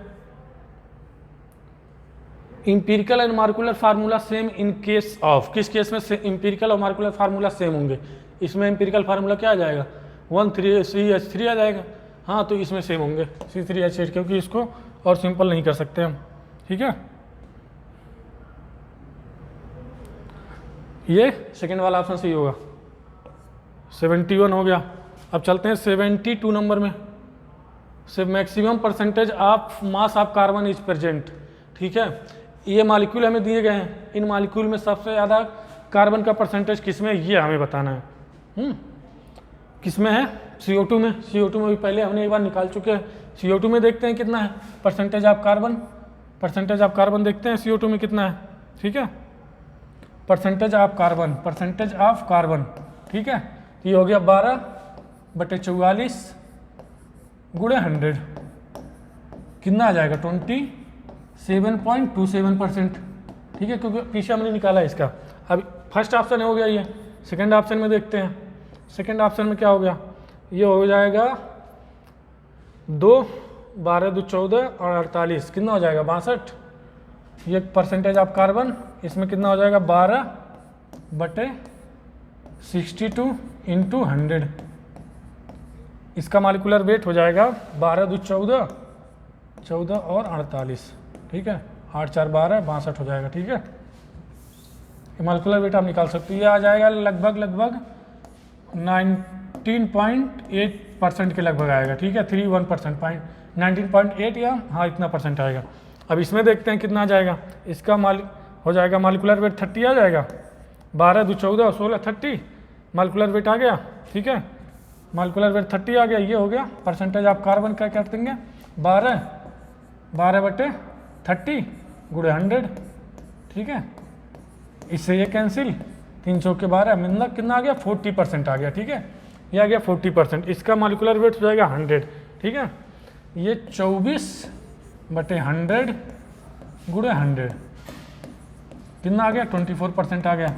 empirical and molecular formula same in case of, किस केस में इंपीरिकल और मार्कुलर फार्मूला सेम होंगे, इसमें इंपीरिकल फार्मूला क्या आ जाएगा 1 3 CH3 आ जाएगा, हाँ तो इसमें सेम होंगे C3H8, क्योंकि इसको और सिंपल नहीं कर सकते हम, ठीक है। ये सेकेंड वाला ऑप्शन सही होगा। 71 हो गया। अब चलते हैं 72 नंबर में। से maximum percentage of mass of carbon is present, ठीक है। ये मॉलिक्यूल हमें दिए गए हैं, इन मॉलिक्यूल में सबसे ज़्यादा कार्बन का परसेंटेज किस में, ये हमें बताना है। किस में है? CO2 में। CO2 में भी पहले हमने एक बार निकाल चुके हैं। CO2 में देखते हैं कितना है percentage of carbon. Percentage of carbon देखते हैं CO2 में कितना है, ठीक है। परसेंटेज ऑफ कार्बन, ठीक है। ये हो गया 12/44 गुणे 100, कितना आ जाएगा 27.27%, ठीक है, क्योंकि पीछे हमने निकाला है इसका। अब फर्स्ट ऑप्शन हो गया ये। सेकंड ऑप्शन में देखते हैं। सेकंड ऑप्शन में क्या हो गया, ये हो जाएगा 2, 12, 2, 14 और 48, कितना हो जाएगा 62। ये परसेंटेज ऑफ कार्बन, इसमें कितना हो जाएगा 12/62 इंटू 100। इसका मॉलिक्यूलर वेट हो जाएगा 12, 2, 14, 14 और 48, ठीक है। 8, 4, 12, 62 हो जाएगा, ठीक है। मॉलिक्यूलर वेट आप निकाल सकते हो। ये आ जाएगा लगभग 19.8% के लगभग आएगा, ठीक है। 31%, 19.8 या हाँ इतना परसेंट आएगा। अब इसमें देखते हैं कितना आ जाएगा। इसका हो जाएगा मॉलिक्यूलर वेट 30 आ जाएगा। 12, 2, 14, 16, 30 मॉलिक्यूलर वेट आ गया, ठीक है। मॉलिक्यूलर वेट 30 आ गया। ये हो गया परसेंटेज ऑफ कार्बन का, क्या देंगे 12/30 गुणे 100, ठीक है। इससे ये कैंसिल, 300 के 12 मतलब कितना आ गया 40% आ गया, ठीक है। ये आ गया 40%। इसका मॉलिक्यूलर वेट हो जाएगा 100, ठीक है। ये 24/100 गुणे 100 कितना आ गया 24% आ गया।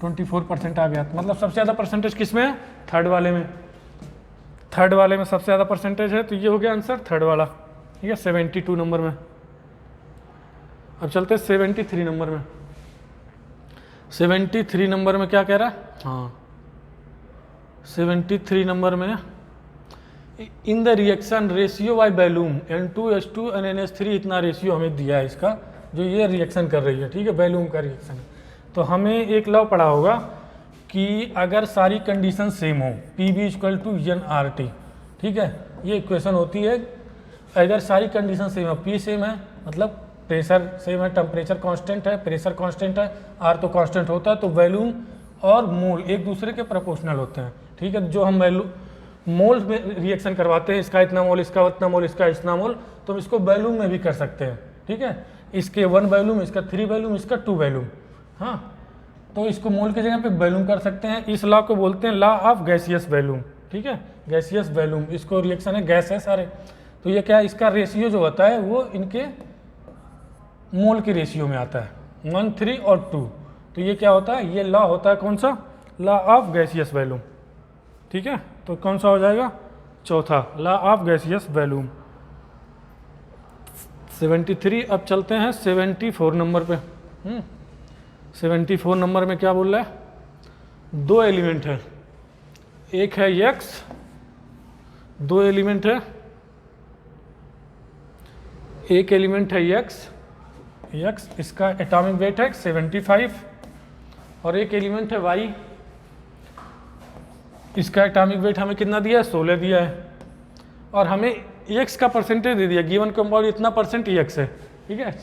24% आ गया, मतलब सबसे ज़्यादा परसेंटेज किस में है, थर्ड वाले में। थर्ड वाले में सबसे ज़्यादा परसेंटेज है, तो ये हो गया आंसर थर्ड वाला, ठीक है। 72 नंबर में। अब चलते हैं 73 नंबर में। 73 नंबर में क्या कह रहा है, हाँ 73 नंबर में in the reaction ratio by volume N2H2 and NH3, इतना रेशियो हमें दिया है इसका, जो ये रिएक्शन कर रही है, ठीक है, वैल्यूम का रिएक्शन। तो हमें एक लॉ पढ़ा होगा कि अगर सारी कंडीशन सेम हो, PV = NRT, ठीक है। ये इक्वेशन होती है, अगर सारी कंडीशन सेम है, P सेम है मतलब प्रेशर सेम है, टेम्परेचर कांस्टेंट है, प्रेशर कांस्टेंट है, R तो कांस्टेंट होता है, तो वैल्यूम और मोल एक दूसरे के प्रोपोर्शनल होते हैं, ठीक है। जो हम वैल्यू मोल में रिएक्शन करवाते हैं, इसका इतना मोल, इसका उतना मोल, इसका इतना मोल, तो हम इसको वैल्यूम में भी कर सकते हैं, ठीक है। इसके 1 वैल्यूम, इसका 3 वैल्यूम, इसका 2 वैल्यूम, हाँ। तो इसको मोल की जगह पे वैल्यूम कर सकते हैं। इस लॉ को बोलते हैं लॉ ऑफ गैसियस वैल्यूम, ठीक है, गैसियस वैल्यूम। इसको रिएक्शन है, गैस है सारे, तो ये क्या है, इसका रेशियो जो होता है वो इनके मोल के रेशियो में आता है, 1, 3 और 2। तो ये क्या होता है, ये लॉ होता है कौन सा, लॉ ऑफ गैसियस वैल्यूम, ठीक है। तो कौन सा हो जाएगा, चौथा, लॉ ऑफ गैसियस वैल्यूम। 73। अब चलते हैं 74 नंबर पे। 74 नंबर में क्या बोल रहा है, 2 एलिमेंट है, एक है X, 2 एलिमेंट है, एक एलिमेंट है X, इसका एटॉमिक वेट है 75, और एक एलिमेंट है Y, इसका एटॉमिक वेट हमें कितना दिया है, 16 दिया है, और हमें X का परसेंटेज दे दिया, गिवन कंपाउंड इतना परसेंट X है, ठीक है,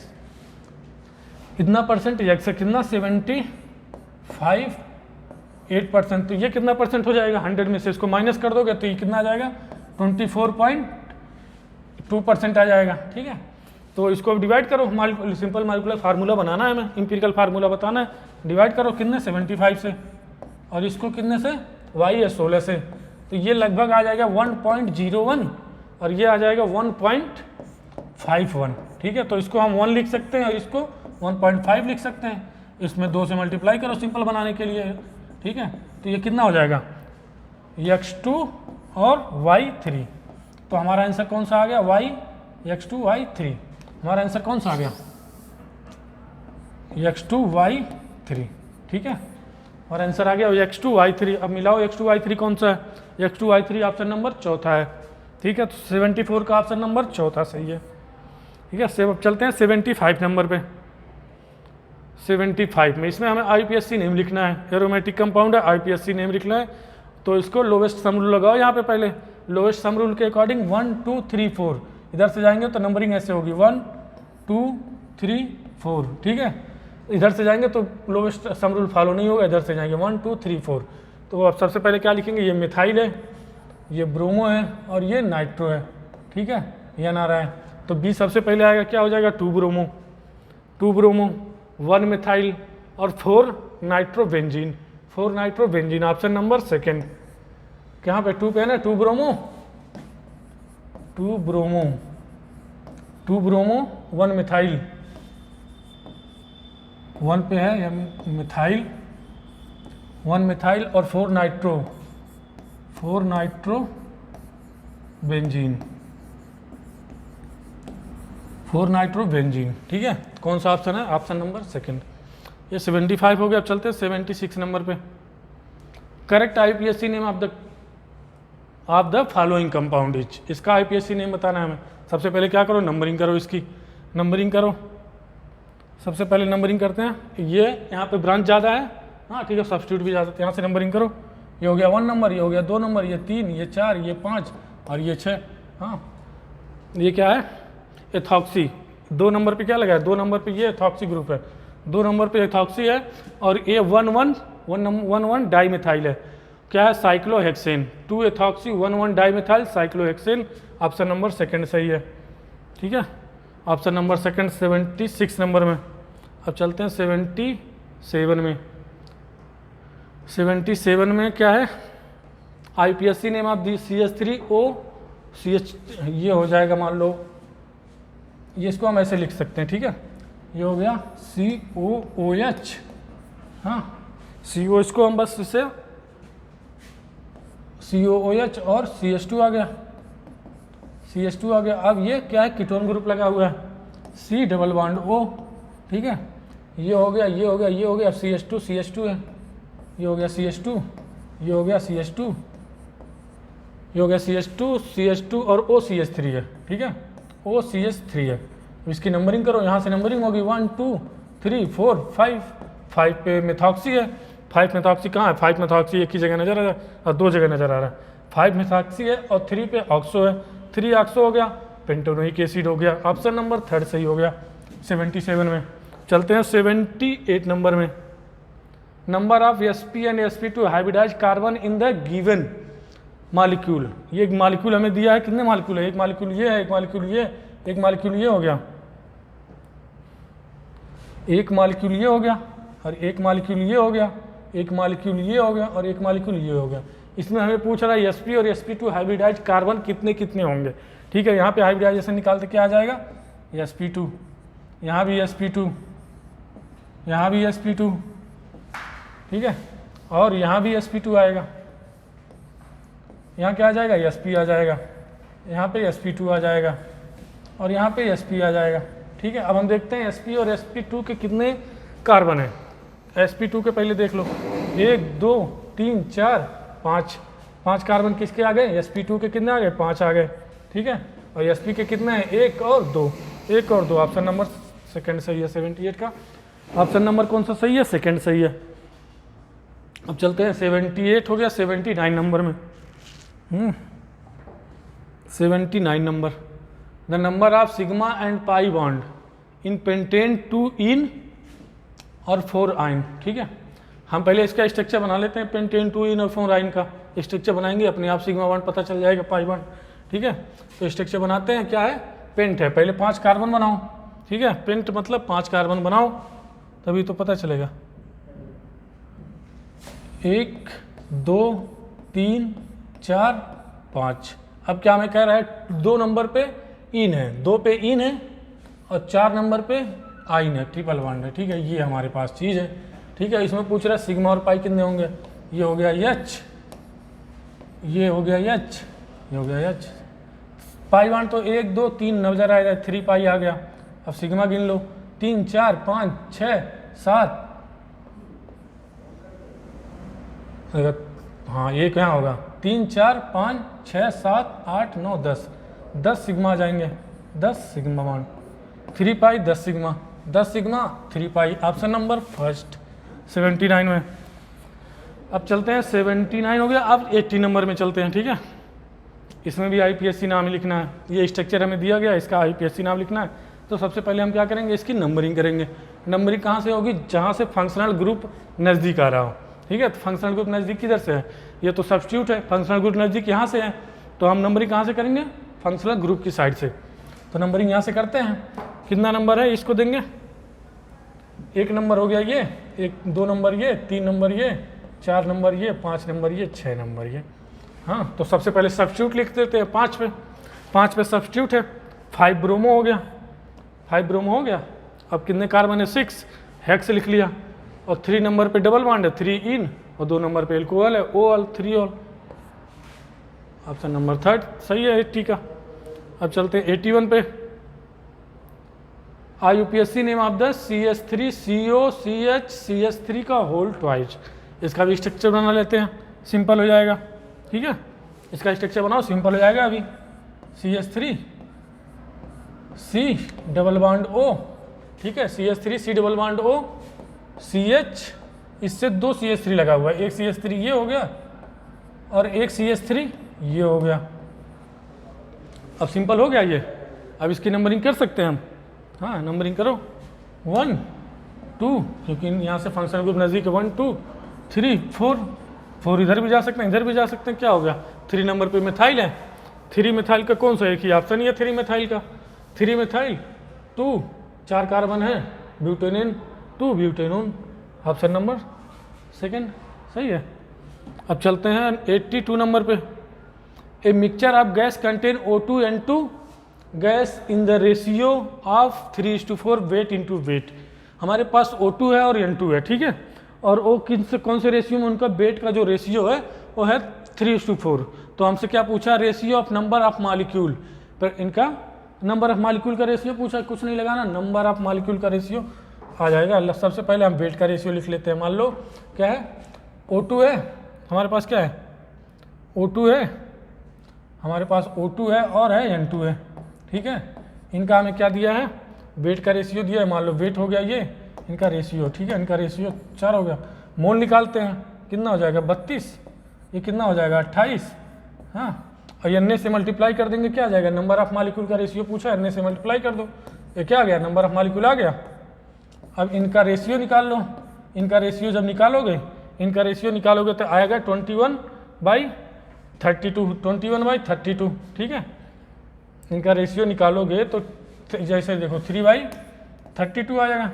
इतना परसेंट X है, कितना 75.8%। तो ये कितना परसेंट हो जाएगा, 100 में से इसको माइनस कर दोगे तो ये कितना आ जाएगा 24.2% आ जाएगा, ठीक है। तो इसको डिवाइड करो, सिंपल मॉलिक्यूलर फार्मूला बनाना है हमें, इंपीरिकल फार्मूला बताना है। डिवाइड करो कितने, 75 से, और इसको कितने से, Y है 16 से, तो ये लगभग आ जाएगा 1.01, और ये आ जाएगा 1.51, ठीक है। तो इसको हम 1 लिख सकते हैं और इसको 1.5 लिख सकते हैं। इसमें 2 से मल्टीप्लाई करो सिंपल बनाने के लिए, ठीक है। तो ये कितना हो जाएगा, X2 और Y3। तो हमारा आंसर कौन सा आ गया, X2 Y3। हमारा आंसर कौन सा आ गया, X2 Y3, ठीक है। और आंसर आ गया X2 Y3। अब मिलाओ X2 Y3 कौन सा है, X2 Y3 ऑप्शन नंबर चौथा है, ठीक है, तो 74 का ऑप्शन नंबर चौथा सही है। ठीक है, अब चलते हैं 75 नंबर पे। 75 में इसमें हमें आईपीएससी नेम लिखना है, एरोमेटिक कंपाउंड है, आईपीएससी नेम लिखना है। तो इसको लोवेस्ट सम रूल लगाओ यहाँ पे, पहले लोवेस्ट सम रूल के अकॉर्डिंग 1 2 3 4 इधर से जाएंगे तो नंबरिंग ऐसे होगी 1 2 3 4। ठीक है, इधर से जाएंगे तो लोवेस्ट सम रूल फॉलो नहीं होगा, इधर से जाएंगे 1 2 3 4। तो अब सबसे पहले क्या लिखेंगे, ये मिथाइल है, ये ब्रोमो है और ये नाइट्रो है। ठीक है, ये ना रहा है तो बी सबसे पहले आएगा, क्या हो जाएगा 2 ब्रोमो, 2 ब्रोमो 1 मिथाइल और 4 nitrobenzene, 4 nitrobenzene option number second. यहाँ पे 2 पे है ना, 2 ब्रोमो 2 ब्रोमो 2 ब्रोमो 1 मिथाइल, 1 पे है या मिथाइल 1 मिथाइल और 4 नाइट्रो बेंजीन, 4 नाइट्रो बेंजीन। ठीक है, कौन सा ऑप्शन है, ऑप्शन नंबर सेकंड। ये 75 हो गया। अब चलते हैं 76 नंबर पे। Correct IPSC name of the following compound is, इसका आईपीएससी नेम बताना है हमें। सबसे पहले क्या करो, नंबरिंग करो, इसकी नंबरिंग करो। सबसे पहले नंबरिंग करते हैं, ये यहाँ पे ब्रांच ज़्यादा है, हाँ ठीक है, सब्स्टिट्यूट भी ज़्यादा, यहाँ से नंबरिंग करो। ये हो गया 1 नंबर, ये हो गया 2 नंबर, ये 3, ये 4, ये 5 और ये 6। हाँ, ये क्या है, एथॉक्सी। 2 नंबर पे क्या लगा है, 2 नंबर पे ये एथॉक्सी ग्रुप है, 2 नंबर पे एथॉक्सी है और ये 1,1 डाइमिथाइल है। क्या है, cyclohexane. 2 ethoxy 1,1 dimethyl cyclohexane, option number second सही है। ठीक है, ऑप्शन नंबर सेकंड 76 नंबर में। अब चलते हैं 77 में। 77 में क्या है, IPSC name of the CH3O CH, ये हो जाएगा, मान लो ये, इसको हम ऐसे लिख सकते हैं। ठीक है, ये हो गया COOH। हाँ, CO, इसको हम बस इसे COOH और CH2 आ गया, CH2 आ गया। अब ये क्या है, कीटोन ग्रुप लगा हुआ है, C डबल बॉन्ड O। ठीक है, ये हो गया, ये हो गया, ये हो गया, अब CH2 है, ये हो गया CH2, ये हो गया CH2, ये हो गया CH2 और OCH3 है। ठीक है, OCH3 है। इसकी नंबरिंग करो, यहाँ से नंबरिंग होगी 1 2 3 4 5। 5 पे मेथॉक्सी है, 5 मेथॉक्सी कहाँ है, 5 मेथॉक्सी एक ही जगह नजर आ रहा है और 2 जगह नजर आ रहा है। 5 मेथॉक्सी है और 3 पे ऑक्सो है, 3 ऑक्सो हो गया, पेंटोनोइक एसिड हो गया, ऑप्शन नंबर थर्ड सही हो गया 77 में। चलते हैं 78 नंबर में। Number of sp and sp2 hybridize carbon in the given molecule. ये एक मॉलिक्यूल हमें दिया है, कितने मॉलिक्यूल है, एक मॉलिक्यूल ये है, एक मॉलिक्यूल ये, एक मॉलिक्यूल ये हो गया, एक मॉलिक्यूल ये हो गया और एक मॉलिक्यूल ये हो गया, एक मॉलिक्यूल ये हो गया और एक मॉलिक्यूल ये हो गया। इसमें हमें पूछ रहा है sp और sp2 हाइब्रिडाइज कार्बन कितने कितने होंगे। ठीक है, यहाँ पे हाइब्रिडाइजेशन निकालते क्या आ जाएगा, sp2, यहाँ भी sp2, यहाँ भी sp2। ठीक है, और यहाँ भी sp2 आएगा, यहाँ क्या आ जाएगा, sp आ जाएगा, यहाँ पे sp2 आ जाएगा और यहाँ पे sp आ जाएगा। ठीक है, अब हम देखते हैं sp और sp2 के कितने कार्बन है। sp2 के पहले देख लो, 1 2 3 4 5, 5 कार्बन किसके आ गए, sp2 के कितने आ गए, 5 आ गए। ठीक है, और sp के कितने हैं, 1 और 2, 1 और 2, ऑप्शन नंबर सेकंड सही है। 78 का ऑप्शन नंबर कौन सा सही है, सेकंड सही है। अब चलते हैं 78 हो गया 79 नंबर में। 79 number, the number of sigma and pi bond in pentane 2 इन और 4 आइन। ठीक है, हम पहले इसका स्ट्रक्चर बना लेते हैं, पेंटेन 2 इन और 4 आइन का स्ट्रक्चर बनाएंगे, अपने आप सिग्मा बॉन्ड पता चल जाएगा, पाई बॉन्ड। ठीक है, तो स्ट्रक्चर बनाते हैं, क्या है, पेंट है, पहले 5 कार्बन बनाओ। ठीक है, पेंट मतलब 5 कार्बन बनाओ, तभी तो पता चलेगा। 1 2 3 4 5। अब क्या हमें कह रहा है, 2 नंबर पे इन है, 2 पे इन है और 4 नंबर पे आइन है, ट्रिपल बॉन्ड है। ठीक है, ये हमारे पास चीज़ है। ठीक है, इसमें पूछ रहा है सिग्मा और पाई कितने होंगे, ये हो गया H, ये हो गया H, ये हो गया H। पाई बॉन्ड तो 1 2 3 नजर आएगा, 3 पाई आ गया। अब सिग्मा गिन लो, 3 4 5 6 7, हाँ एक यहाँ होगा 3 4 5 6 7 8 9 10, 10 सिग्मा आ जाएंगे, 10 सिग्मा बॉन्ड, 3 पाई 10 सिग्मा, 10 सिग्मा 3 पाई। ऑप्शन नंबर फर्स्ट 79 में। अब चलते हैं 79 हो गया, अब 80 नंबर में चलते हैं। ठीक है, इसमें भी IPSC नाम लिखना है, ये स्ट्रक्चर हमें दिया गया, इसका IPSC नाम लिखना है। तो सबसे पहले हम क्या करेंगे, इसकी नंबरिंग करेंगे। नंबरिंग कहाँ से होगी, जहाँ से फंक्शनल ग्रुप नज़दीक आ रहा हो। ठीक है, तो फंक्शनल ग्रुप नज़दीक किधर से है, ये तो सब्स्टिट्यूट है, फंक्शनल ग्रुप नज़दीक यहाँ से है, तो हम नंबरिंग कहाँ से करेंगे, फंक्शनल ग्रुप की साइड से। तो नंबरिंग यहाँ से करते हैं। कितना नंबर है इसको देंगे, 1 नंबर हो गया ये, 2 नंबर ये, 3 नंबर ये, 4 नंबर ये, 5 नंबर ये, 6 नंबर ये। हाँ, तो सबसे पहले सब्स्टिट्यूट लिख देते हैं 5 पे, 5 पे सब्स्टिट्यूट है, 5 ब्रोमो हो गया, 5 ब्रोमो हो गया। अब कितने कार्बन है, 6, हेक्स लिख लिया। और 3 नंबर पे डबल बॉन्ड है, 3 इन, और 2 नंबर पे एल्कोहल है, OL 3 ऑल। ऑप्शन नंबर 3 सही है 80 का। अब चलते हैं 81 पे। IUPAC name of the CH3COCH CH3 का होल ट्वाइस। इसका भी स्ट्रक्चर बना लेते हैं, सिंपल हो जाएगा। ठीक है, इसका स्ट्रक्चर बनाओ, सिंपल हो जाएगा। अभी CH3 C double bond O, ठीक है, CH3 C double bond O CH, इससे 2 CH3 लगा हुआ है, एक CH3 ये हो गया और एक CH3 ये हो गया। अब सिंपल हो गया ये। अब इसकी नंबरिंग कर सकते हैं हम। हाँ, नंबरिंग करो 1 2, क्योंकि यहाँ से फंक्शनल ग्रुप नज़दीक है, 1 2 3 4 इधर भी जा सकते हैं, इधर भी जा सकते हैं। क्या हो गया, 3 नंबर पे मिथाइल है, 3 मिथाइल का कौन सा एक ही ऑप्शन ही है 3 मिथाइल का, 3 मिथाइल 2, 4 कार्बन है, ब्यूटेनिन 2 ब्यूटेनोन। ऑप्शन नंबर सेकंड सही है। अब चलते हैं 82 नंबर पे। A mixture of gas contain O2 N2 gas in the ratio of 3:4 weight into weight. हमारे पास O2 है और N2 है, ठीक है, और वो कौन से रेशियो में, उनका वेट का जो रेशियो है वो है 3:4। तो हमसे क्या पूछा, ratio of number of molecule, पर इनका नंबर ऑफ मॉलिक्यूल का रेशियो पूछा, कुछ नहीं लगाना, नंबर ऑफ मॉलिक्यूल का रेशियो आ जाएगा। सबसे पहले हम वेट का रेशियो लिख लेते हैं। मान लो क्या है, O2 है हमारे पास, क्या है O2 है हमारे पास, O2 है और है N2 है, ठीक है। इनका हमें क्या दिया है, वेट का रेशियो दिया है। मान लो वेट हो गया ये, इनका रेशियो, ठीक है, इनका रेशियो 4 हो गया। मोल निकालते हैं, कितना हो जाएगा 32, ये कितना हो जाएगा 28। हाँ, और N से मल्टीप्लाई कर देंगे, क्या आ जाएगा, नंबर ऑफ मॉलिक्यूल का रेशियो पूछा है, N से मल्टीप्लाई कर दो, ये क्या आ गया, नंबर ऑफ मॉलिक्यूल आ गया। अब इनका रेशियो निकाल लो, इनका रेशियो जब निकालोगे, इनका रेशियो निकालोगे तो आएगा 21/32, 21/32, ठीक है। इनका रेशियो निकालोगे तो जैसे देखो 3/32 आ जाएगा,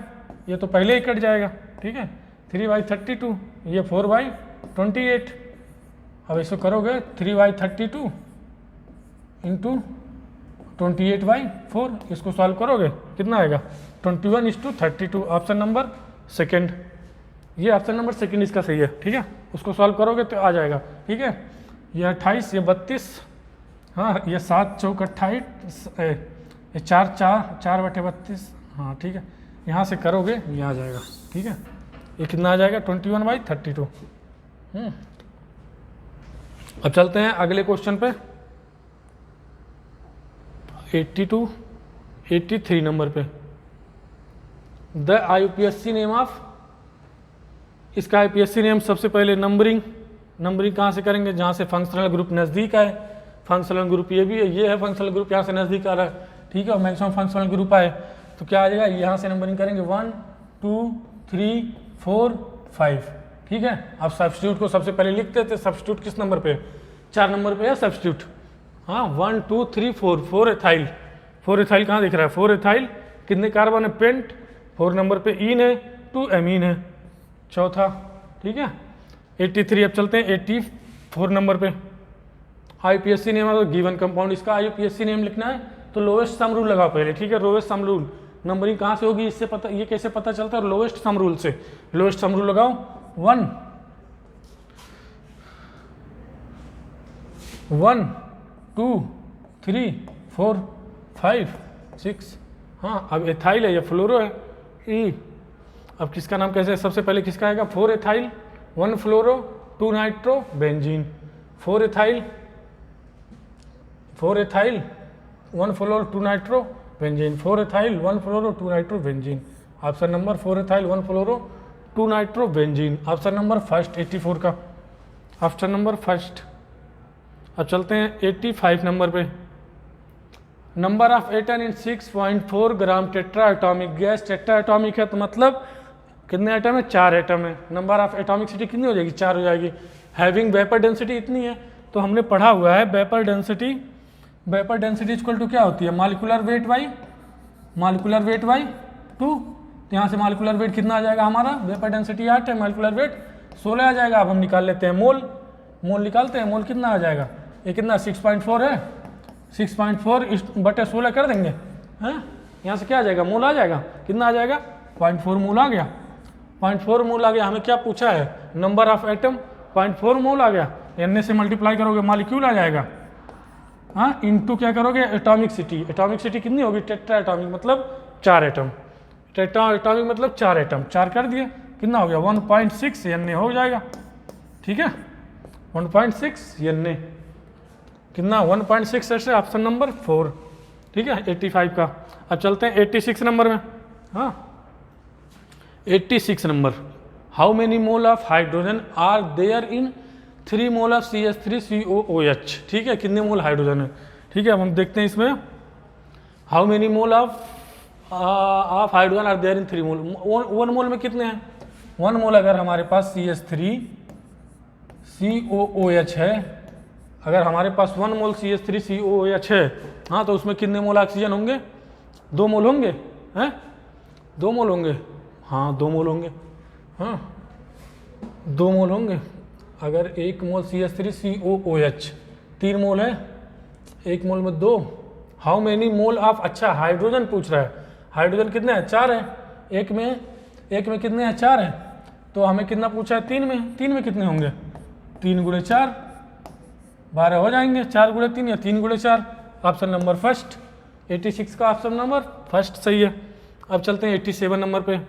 ये तो पहले ही कट जाएगा, ठीक है, 3/32, ये 4/28। अब इसको करोगे 3/32 इंटू 28/4, इसको सॉल्व करोगे कितना आएगा, 21:32। ऑप्शन नंबर सेकंड, ये ऑप्शन नंबर सेकंड इसका सही है, ठीक है। उसको सॉल्व करोगे तो आ जाएगा, ठीक है। ये 28, ये 32, हाँ, ये 7 चौक 28, ये 4/32, हाँ, ठीक है। यहाँ से करोगे ये आ जाएगा, ठीक है। ये कितना आ जाएगा, 21/32। अब चलते हैं अगले क्वेश्चन पे, 83 नंबर पे। द IUPAC नेम ऑफ, इसका IUPAC नेम सबसे पहले नंबरिंग कहाँ से करेंगे, जहाँ से फंक्शनल ग्रुप नज़दीक आए। फंक्शनल ग्रुप ये भी है, ये है फंक्शनल ग्रुप, यहाँ से नज़दीक आ रहा है, ठीक है, और मैक्सिमम फंक्शनल ग्रुप आए तो क्या आ जाएगा, यहाँ से नंबरिंग करेंगे 1 2 3 4 5, ठीक है। अब सब्स्टिट्यूट को सबसे पहले लिख देते, सब्स्टिट्यूट किस नंबर पे, 4 नंबर पे है सब्स्टिट्यूट। हाँ, 1 2 3 4 एथाइल, 4 एथाइल कहाँ दिख रहा है, 4 एथाइल, कितने कार्बन है, पेंट, 4 नंबर पे ईन है, 2 एमीन है, चौथा, ठीक है। 83। अब चलते हैं 84 नंबर पे। IUPAC नेम है गिवन कंपाउंड, इसका IUPAC नेम लिखना है तो लोएस्ट सम रूल लगाओ पहले, ठीक है। लोएस्ट सम रूल, नंबरिंग कहाँ से होगी, इससे पता, ये कैसे पता चलता है, लोएस्ट सम रूल से। लोएस्ट सम रूल लगाओ, 1 2 3 4 5 6। हाँ, अब एथाइल है, ये फ्लोरो है, ई। अब किसका नाम कैसे है, सबसे पहले किसका आएगा, 4 एथाइल 1 फ्लोरो 2 नाइट्रो बेंजीन, 4 एथाइल 1 फ्लोरो 2 नाइट्रो बेंजीन, 4 एथाइल 1 फ्लोरो 2 nitro benzene. Option number 4 ethyl 1 फ्लोरो 2 nitro benzene, option number first 84 का, ऑप्शन नंबर फर्स्ट। अब चलते हैं 85 नंबर पे। Number of atom in 6.4 gram tetra atomic gas, tetra atomic है तो मतलब कितने atom है, 4 एटम है। नंबर ऑफ एटॉमिक सिटी कितनी हो जाएगी, 4 हो जाएगी। हैविंग वेपर डेंसिटी इतनी है, तो हमने पढ़ा हुआ है वेपर डेंसिटी इक्वल टू क्या होती है, मॉलिक्यूलर वेट बाई 2। तो यहाँ से मॉलिक्यूलर वेट कितना आ जाएगा हमारा, वेपर डेंसिटी 8 है, मॉलिक्यूलर वेट 16 आ जाएगा। अब हम निकाल लेते हैं मोल निकालते हैं, मोल कितना आ जाएगा, ये कितना 6.4 है, 6.4/16 कर देंगे हैं, यहाँ से क्या आ जाएगा, मोल आ जाएगा, कितना आ जाएगा 0.4 मोल आ गया, 0.4 मोल आ गया। हमें क्या पूछा है, नंबर ऑफ एटम, 0.4 मोल आ गया, एन से मल्टीप्लाई करोगे मॉलिक्यूल आ जाएगा, हाँ, इनटू क्या करोगे एटॉमिक सिटी कितनी होगी, टेट्रा एटॉमिक मतलब 4 एटम, टेट्रा एटॉमिक मतलब 4 एटम, 4 कर दिए, कितना हो गया 1.6 एन हो जाएगा, ठीक है 1.6 एन, कितना 1.6 ऐसे, ऑप्शन नंबर 4, ठीक है 85 का। अब चलते हैं 86 नंबर में, हाँ 86 number, how many mole of hydrogen are there in 3 mole of CH3COOH, ठीक है कितने मोल हाइड्रोजन है, ठीक है। अब हम देखते हैं इसमें, how many mole of hydrogen are there in 3 mole, 1 mole में कितने हैं, 1 मोल अगर हमारे पास CH3COOH है, अगर हमारे पास 1 मोल CH3COOH है, हाँ तो उसमें कितने मोल ऑक्सीजन होंगे, 2 मोल होंगे, हैं 2 मोल होंगे, हाँ 2 मोल होंगे, हाँ 2 मोल होंगे। अगर 1 मोल CH3COOH 3 मोल है, 1 मोल में 2, हाउ मेनी मोल ऑफ, अच्छा हाइड्रोजन पूछ रहा है, हाइड्रोजन कितने हैं, 4 है, एक में कितने हैं, 4 है, तो हमें कितना पूछा है, 3 में कितने होंगे, 3 × 4 12 हो जाएंगे, 4 × 3 या 3 × 4, ऑप्शन नंबर फर्स्ट 86 का ऑप्शन नंबर फर्स्ट सही है। अब चलते हैं 87 नंबर पे,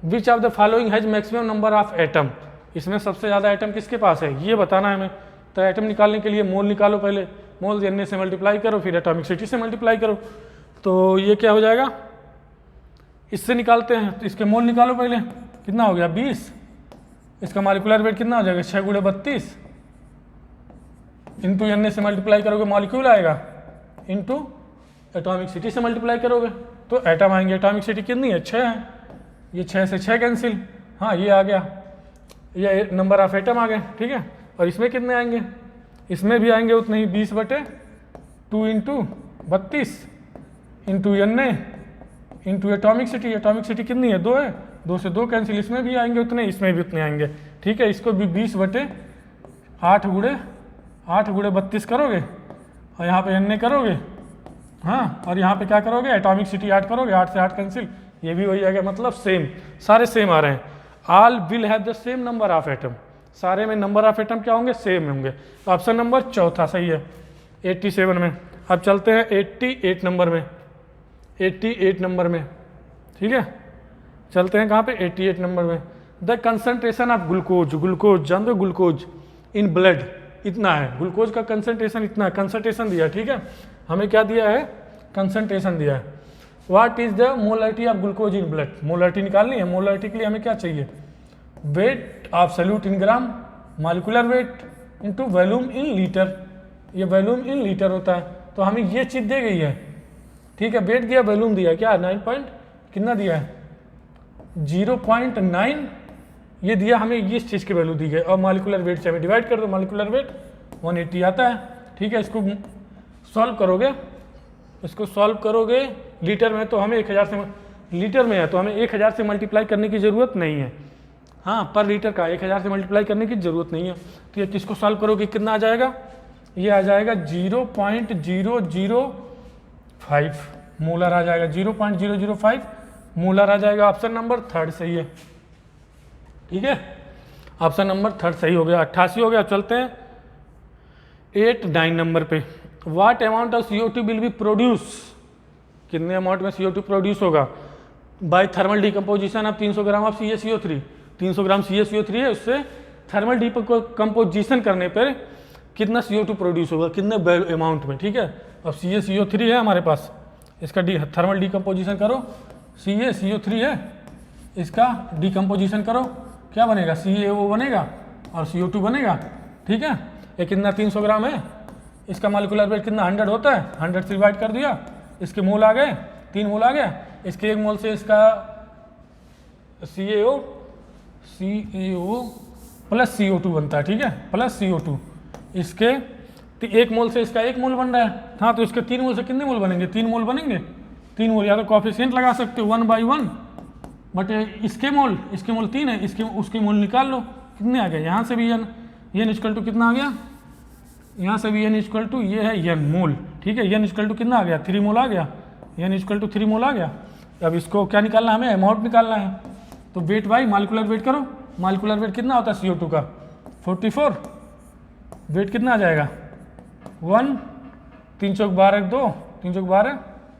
which of the following has maximum number of atom, इसमें सबसे ज़्यादा एटम किसके पास है, ये बताना है हमें। तो एटम निकालने के लिए मोल निकालो, पहले मोल एन से मल्टीप्लाई करो, फिर एटॉमिक सिटी से मल्टीप्लाई करो, तो ये क्या हो जाएगा, इससे निकालते हैं, तो इसके मोल निकालो पहले, कितना हो गया 20, इसका मॉलिक्यूलर वेट कितना हो जाएगा 6 × 32, इंटू एन से मल्टीप्लाई करोगे मॉलिक्यूल आएगा, इंटू एटॉमिक सिटी से मल्टीप्लाई करोगे तो एटम आएंगे। एटॉमिक सिटी कितनी है, 6 है, ये 6 से 6 कैंसिल, हाँ ये आ गया, ये नंबर ऑफ एटम आ गए, ठीक है। और इसमें कितने आएंगे, इसमें भी आएंगे उतने ही, 20/2 into 32 into n into atomicity कितनी है, 2 है, 2 से 2 कैंसिल, इसमें भी आएंगे उतने, इसमें भी उतने आएंगे, ठीक है। इसको भी 20/8 × 32 करोगे और यहाँ पे एन करोगे, हाँ, और यहाँ पे क्या करोगे एटॉमिक सिटी 8 करोगे, 8 से 8 कैंसिल, ये भी वही आ गया, मतलब सेम, सारे सेम आ रहे हैं। All will have the same number of atom, सारे में नंबर ऑफ एटम क्या होंगे, सेम होंगे, तो ऑप्शन नंबर चौथा सही है 87 में। अब चलते हैं 88 नंबर में, 88 नंबर में, ठीक है, चलते हैं कहाँ पे 88 नंबर में। द कंसंट्रेशन ऑफ ग्लूकोज जानते हो, ग्लूकोज इन ब्लड इतना है, ग्लूकोज का कंसंट्रेशन इतना है, कंसंट्रेशन दिया है, ठीक है, हमें क्या दिया है, कंसंट्रेशन दिया है। What is the molarity of glucose in blood, molarity निकालनी है, मोलरिटी के लिए हमें क्या चाहिए, weight absolute in gram, molecular weight into volume in litre, ये वॉल्यूम इन लीटर होता है, तो हमें ये चीज़ दी गई है, ठीक है, वेट दिया, वॉल्यूम दिया, क्या 9 कितना दिया है 0.9, ये दिया हमें, ये इस चीज़ की वैल्यू दी गई, और मॉलिक्यूलर वेट से हमें डिवाइड कर दो, मॉलिक्यूलर वेट 180 आता है, ठीक है। इसको सॉल्व करोगे, लीटर में, तो हमें 1000 से, लीटर में है तो हमें 1000 से मल्टीप्लाई करने की ज़रूरत नहीं है, हाँ पर लीटर का 1000 से मल्टीप्लाई करने की ज़रूरत नहीं है। तो ये किसको सॉल्व करोगे कितना आ जाएगा, ये आ जाएगा 0.005 मोलर आ जाएगा, 0.005 मोलर आ जाएगा, ऑप्शन नंबर थर्ड सही है, ठीक है, ऑप्शन नंबर थर्ड सही हो गया, 88 हो गया। चलते हैं 89 नंबर पे, what amount of CO2 will be produce, कितने अमाउंट में CO2 प्रोड्यूस होगा by thermal decomposition of 300 gram of CaCO3, 300 gram CaCO3 है, उससे थर्मल डिकम्पोजिशन करने पर कितना CO2 प्रोड्यूस होगा, कितने अमाउंट में, ठीक है। अब CaCO3 है हमारे पास, इसका थर्मल डिकम्पोजिशन करो, CaCO3 है, इसका डिकम्पोजिशन करो, क्या बनेगा, CaO बनेगा और CO2 बनेगा, ठीक है। ये कितना 300 ग्राम है, इसका मॉलिक्यूलर वेट कितना 100 होता है, 100 से डिवाइड कर दिया, इसके मोल आ गए, 3 मोल आ गया, इसके 1 मोल से इसका CaO प्लस CO2 बनता है, ठीक है, प्लस CO2, इसके 1 मोल से इसका 1 मोल बन रहा है, हाँ तो इसके 3 मोल से कितने मोल बनेंगे, 3 मोल बनेंगे, 3 मोल, या तो कॉफिशिएंट लगा सकते हो 1/1, बट इसके मोल 3 है, इसके उसके मोल निकाल लो, कितने आ गए, यहाँ से भी n इक्वल टू कितना आ गया, यहाँ से भी n इक्वल टू ये है n मोल, ठीक है, n इक्वल टू कितना आ गया, 3 मोल आ गया, n इक्वल टू 3 मोल आ गया। अब इसको क्या निकालना है, हमें अमाउंट निकालना है, तो वेट बाई मालिकुलर वेट करो, मालिकुलर वेट कितना होता है CO2 का 44, वेट कितना आ जाएगा 1, 3 चौक 12 2, 3 चौक 12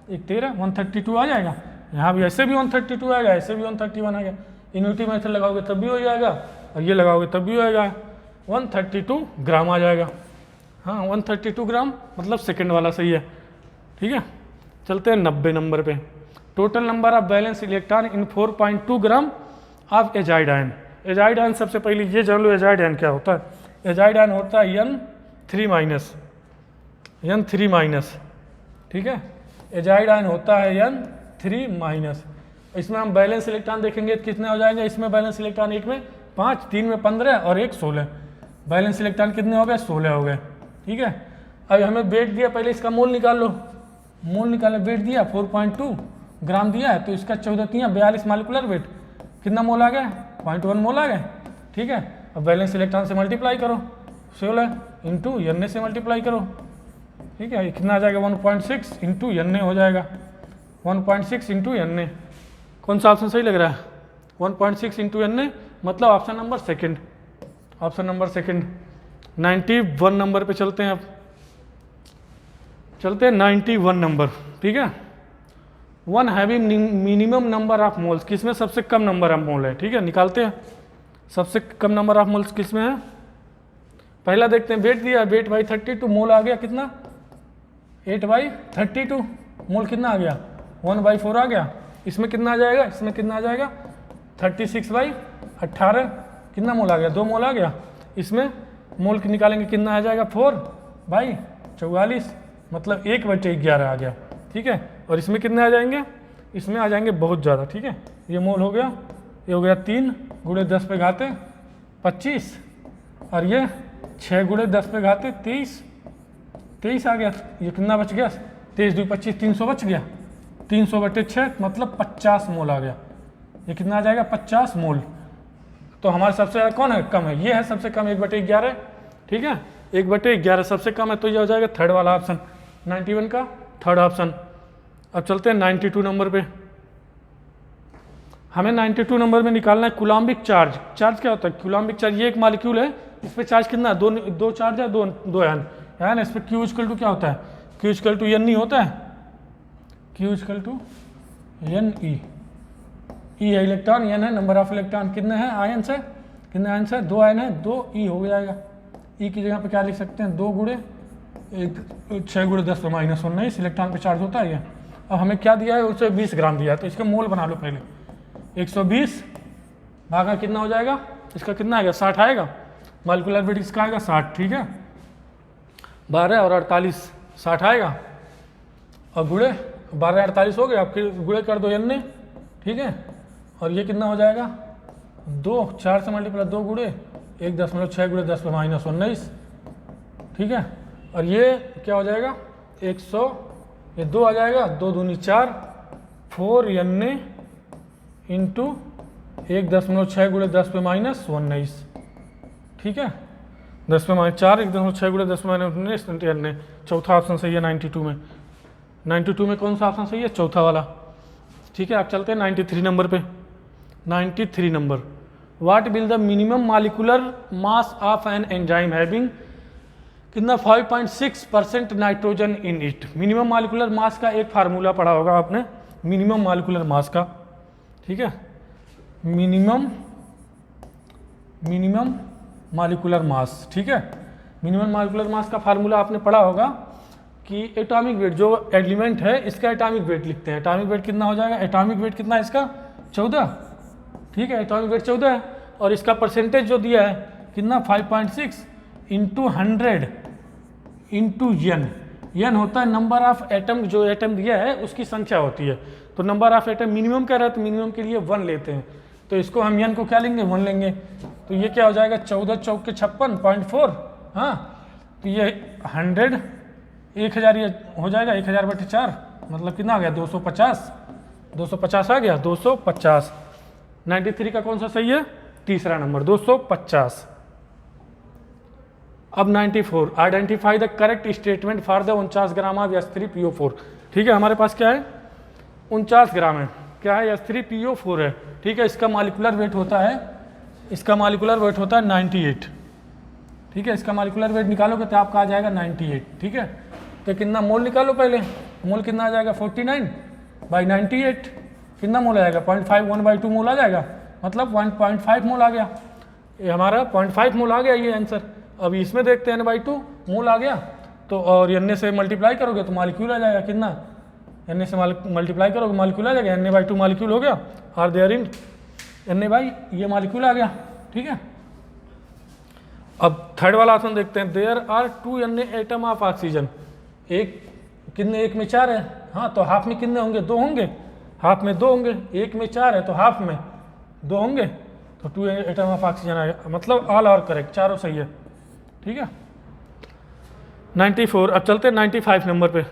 1 13, 132 आ जाएगा। यहाँ भी ऐसे भी 132 आएगा, ऐसे भी 131 आएगा, इन्यूटी मेथड लगाओगे तब भी हो जाएगा और ये लगाओगे तब भी हो जाएगा, 132 ग्राम आ जाएगा। हाँ 132 ग्राम मतलब सेकंड वाला सही है, ठीक है। चलते हैं 90 नंबर पे, total number of balance electron in 4.2 gram of azide ion. Azide ion सबसे पहले ये जान लो एजाइड आयन क्या होता है, एजाइड आयन होता है N3 माइनस, ठीक है, एजाइड आयन होता है N3 माइनस। इसमें हम बैलेंस इलेक्ट्रॉन देखेंगे कितने हो जाएंगे, इसमें बैलेंस इलेक्ट्रॉन 1 में 5, 3 में 15 और 1 16, बैलेंस इलेक्ट्रॉन कितने हो गए 16 हो गए, ठीक है। अब हमें वेट दिया, पहले इसका मोल निकाल लो, मोल निकालने वेट दिया 4.2 ग्राम दिया है, तो इसका 14×42 मालिकुलर वेट कितना मोल आ गया 0.1 मोल आ गए, ठीक है। अब बैलेंस इलेक्ट्रॉन से मल्टीप्लाई करो, 16 इंटू Na से मल्टीप्लाई करो, ठीक है, कितना आ जाएगा 1.6 इंटू Na हो जाएगा, 1.6 इंटू Na, कौन सा ऑप्शन सही लग रहा है 1.6 इंटू Na, मतलब option number second, option number second. 91 number पे चलते हैं, अब चलते हैं 91 नंबर, ठीक है। One having minimum number of moles, किसमें सबसे कम नंबर ऑफ मोल है, ठीक है, निकालते हैं सबसे कम नंबर ऑफ मोल्स किसमें है। पहला देखते हैं, वेट दिया, वेट बाई 32, मोल आ गया कितना 8/32, मोल कितना आ गया 1/4 आ गया। इसमें कितना आ जाएगा, इसमें कितना आ जाएगा 36/18, कितना मोल आ गया 2 मोल आ गया। इसमें मोल निकालेंगे कितना आ जाएगा 4/44, मतलब 1/11 आ गया, ठीक है। और इसमें कितने आ जाएंगे, इसमें आ जाएंगे बहुत ज़्यादा, ठीक है। ये मोल हो गया, ये हो गया 3 × 10 पे घाते 25 और ये 6 × 10 पे घाते 23 आ गया। ये कितना बच गया 23 2 25, 300 बच गया, 300/6 मतलब 50 मोल आ गया। ये कितना आ जाएगा 50 मोल। तो हमारे सबसे ज़्यादा कौन है, कम है, ये है सबसे कम 1/11, ठीक है, 1/11 सबसे कम है, तो ये हो जाएगा थर्ड वाला ऑप्शन, 91 का थर्ड ऑप्शन। अब चलते हैं 92 नंबर पे, हमें 92 नंबर में निकालना है कूलम्बिक चार्ज। चार्ज क्या होता है, कूलम्बिक चार्ज, ये एक मॉलिक्यूल है, इस पर चार्ज कितना दो चार्ज है, दो आयन है ना। इस पर Q इक्वल टू क्या होता है, Q इक्वल टू N होता है, Q equal to Ne, E है इलेक्ट्रॉन, N है नंबर ऑफ इलेक्ट्रॉन, कितने हैं आयन से, कितने आयन से 2 आयन है, 2 E हो जाएगा। E की जगह पे क्या लिख सकते हैं 2 × 6 × 10 पे -19 इलेक्ट्रॉन पे चार्ज होता है ये। अब हमें क्या दिया है, उसे 20 ग्राम दिया है, तो इसका मोल बना लो पहले, 120 भागा कितना हो जाएगा, इसका कितना आएगा 60 आएगा, मॉलिक्यूलर वेट इसका आएगा 60, ठीक है, 12 और 48 60 आएगा, और गुड़े 12 48 हो गए, आप फिर गुड़े कर दो N, ठीक है। और ये कितना हो जाएगा 2 4 से मल्टीप्लाई 2 × 1.6 × 10 पे -19, ठीक है। और ये क्या हो जाएगा 100, ये 2 आ जाएगा, 2 दूनी 4, 4 N इंटू 1.6 × 10 पे -19, ठीक है, 10 पे -4 1.6 × 10 पे -19 इंटू N। चौथा ऑप्शन सही है 92 में। 92 में कौन सा ऑप्शन सही है, चौथा वाला, ठीक है। आप चलते हैं 93 नंबर पे, 93 number, what will the minimum molecular mass of an enzyme having, कितना 5.6% nitrogen in it. Minimum molecular mass का एक फार्मूला पढ़ा होगा आपने, मिनिमम मॉलिक्यूलर मास का, ठीक है, मिनिमम मॉलिक्यूलर मास। ठीक है, मिनिमम मॉलिक्यूलर मास का फार्मूला आपने पढ़ा होगा कि एटॉमिक वेट, जो एलिमेंट है इसका एटॉमिक वेट लिखते हैं। एटॉमिक वेट कितना हो जाएगा, एटॉमिक वेट कितना है इसका 14। ठीक है, एटॉमिक वेट 14 है और इसका परसेंटेज जो दिया है कितना 5.6 इंटू 100 इंटू एन। एन होता है नंबर ऑफ एटम, जो एटम दिया है उसकी संख्या होती है। तो नंबर ऑफ एटम मिनिमम कह रहा है तो मिनिमम के लिए 1 लेते हैं, तो इसको हम एन को क्या लेंगे 1 लेंगे। तो ये क्या हो जाएगा 14 चौक के 56.4। हाँ, तो ये 100 1000 ये हो जाएगा 1000/4, मतलब कितना आ गया 250। 250 आ गया 250। 93 का कौन सा सही है, तीसरा नंबर 250। अब 94, identify the correct statement for the 49 gram of S3PO4। ठीक है, हमारे पास क्या है 49 ग्राम है, क्या है S3PO4 है। ठीक है, इसका मॉलिक्यूलर वेट होता है, इसका मॉलिक्यूलर वेट होता है 98। ठीक है, इसका मॉलिक्यूलर वेट निकालोगे तो आपका आ जाएगा 98। ठीक है, तो कितना मोल निकालो पहले, मोल कितना आ जाएगा 49/98, कितना मोल आएगा 0.5, 1/2 मोल आ जाएगा, मतलब 1.5 मोल आ गया। ये हमारा 0.5 मोल आ गया ये आंसर। अब इसमें देखते हैं n/2 मोल आ गया, तो और n से मल्टीप्लाई करोगे तो मॉलिक्यूल आ जाएगा कितना, n से मल्टीप्लाई करोगे मॉलिक्यूल आ जाएगा, n/2 मॉलिक्यूल हो गया। आर देयर इन n/, ये मॉलिक्यूल आ गया। ठीक है, अब थर्ड वाला ऑप्शन देखते हैं, there are 2 n atom of oxygen. एक कितने, एक में 4 है। हाँ, तो हाफ में कितने होंगे 2 होंगे, हाफ में 2 होंगे, एक में 4 है तो हाफ में 2 होंगे, तो 2 एटम ऑफ ऑक्सीजन आएगा, मतलब ऑल आर करेक्ट, चारों सही है। ठीक है, 94। अब चलते हैं 95 नंबर पे।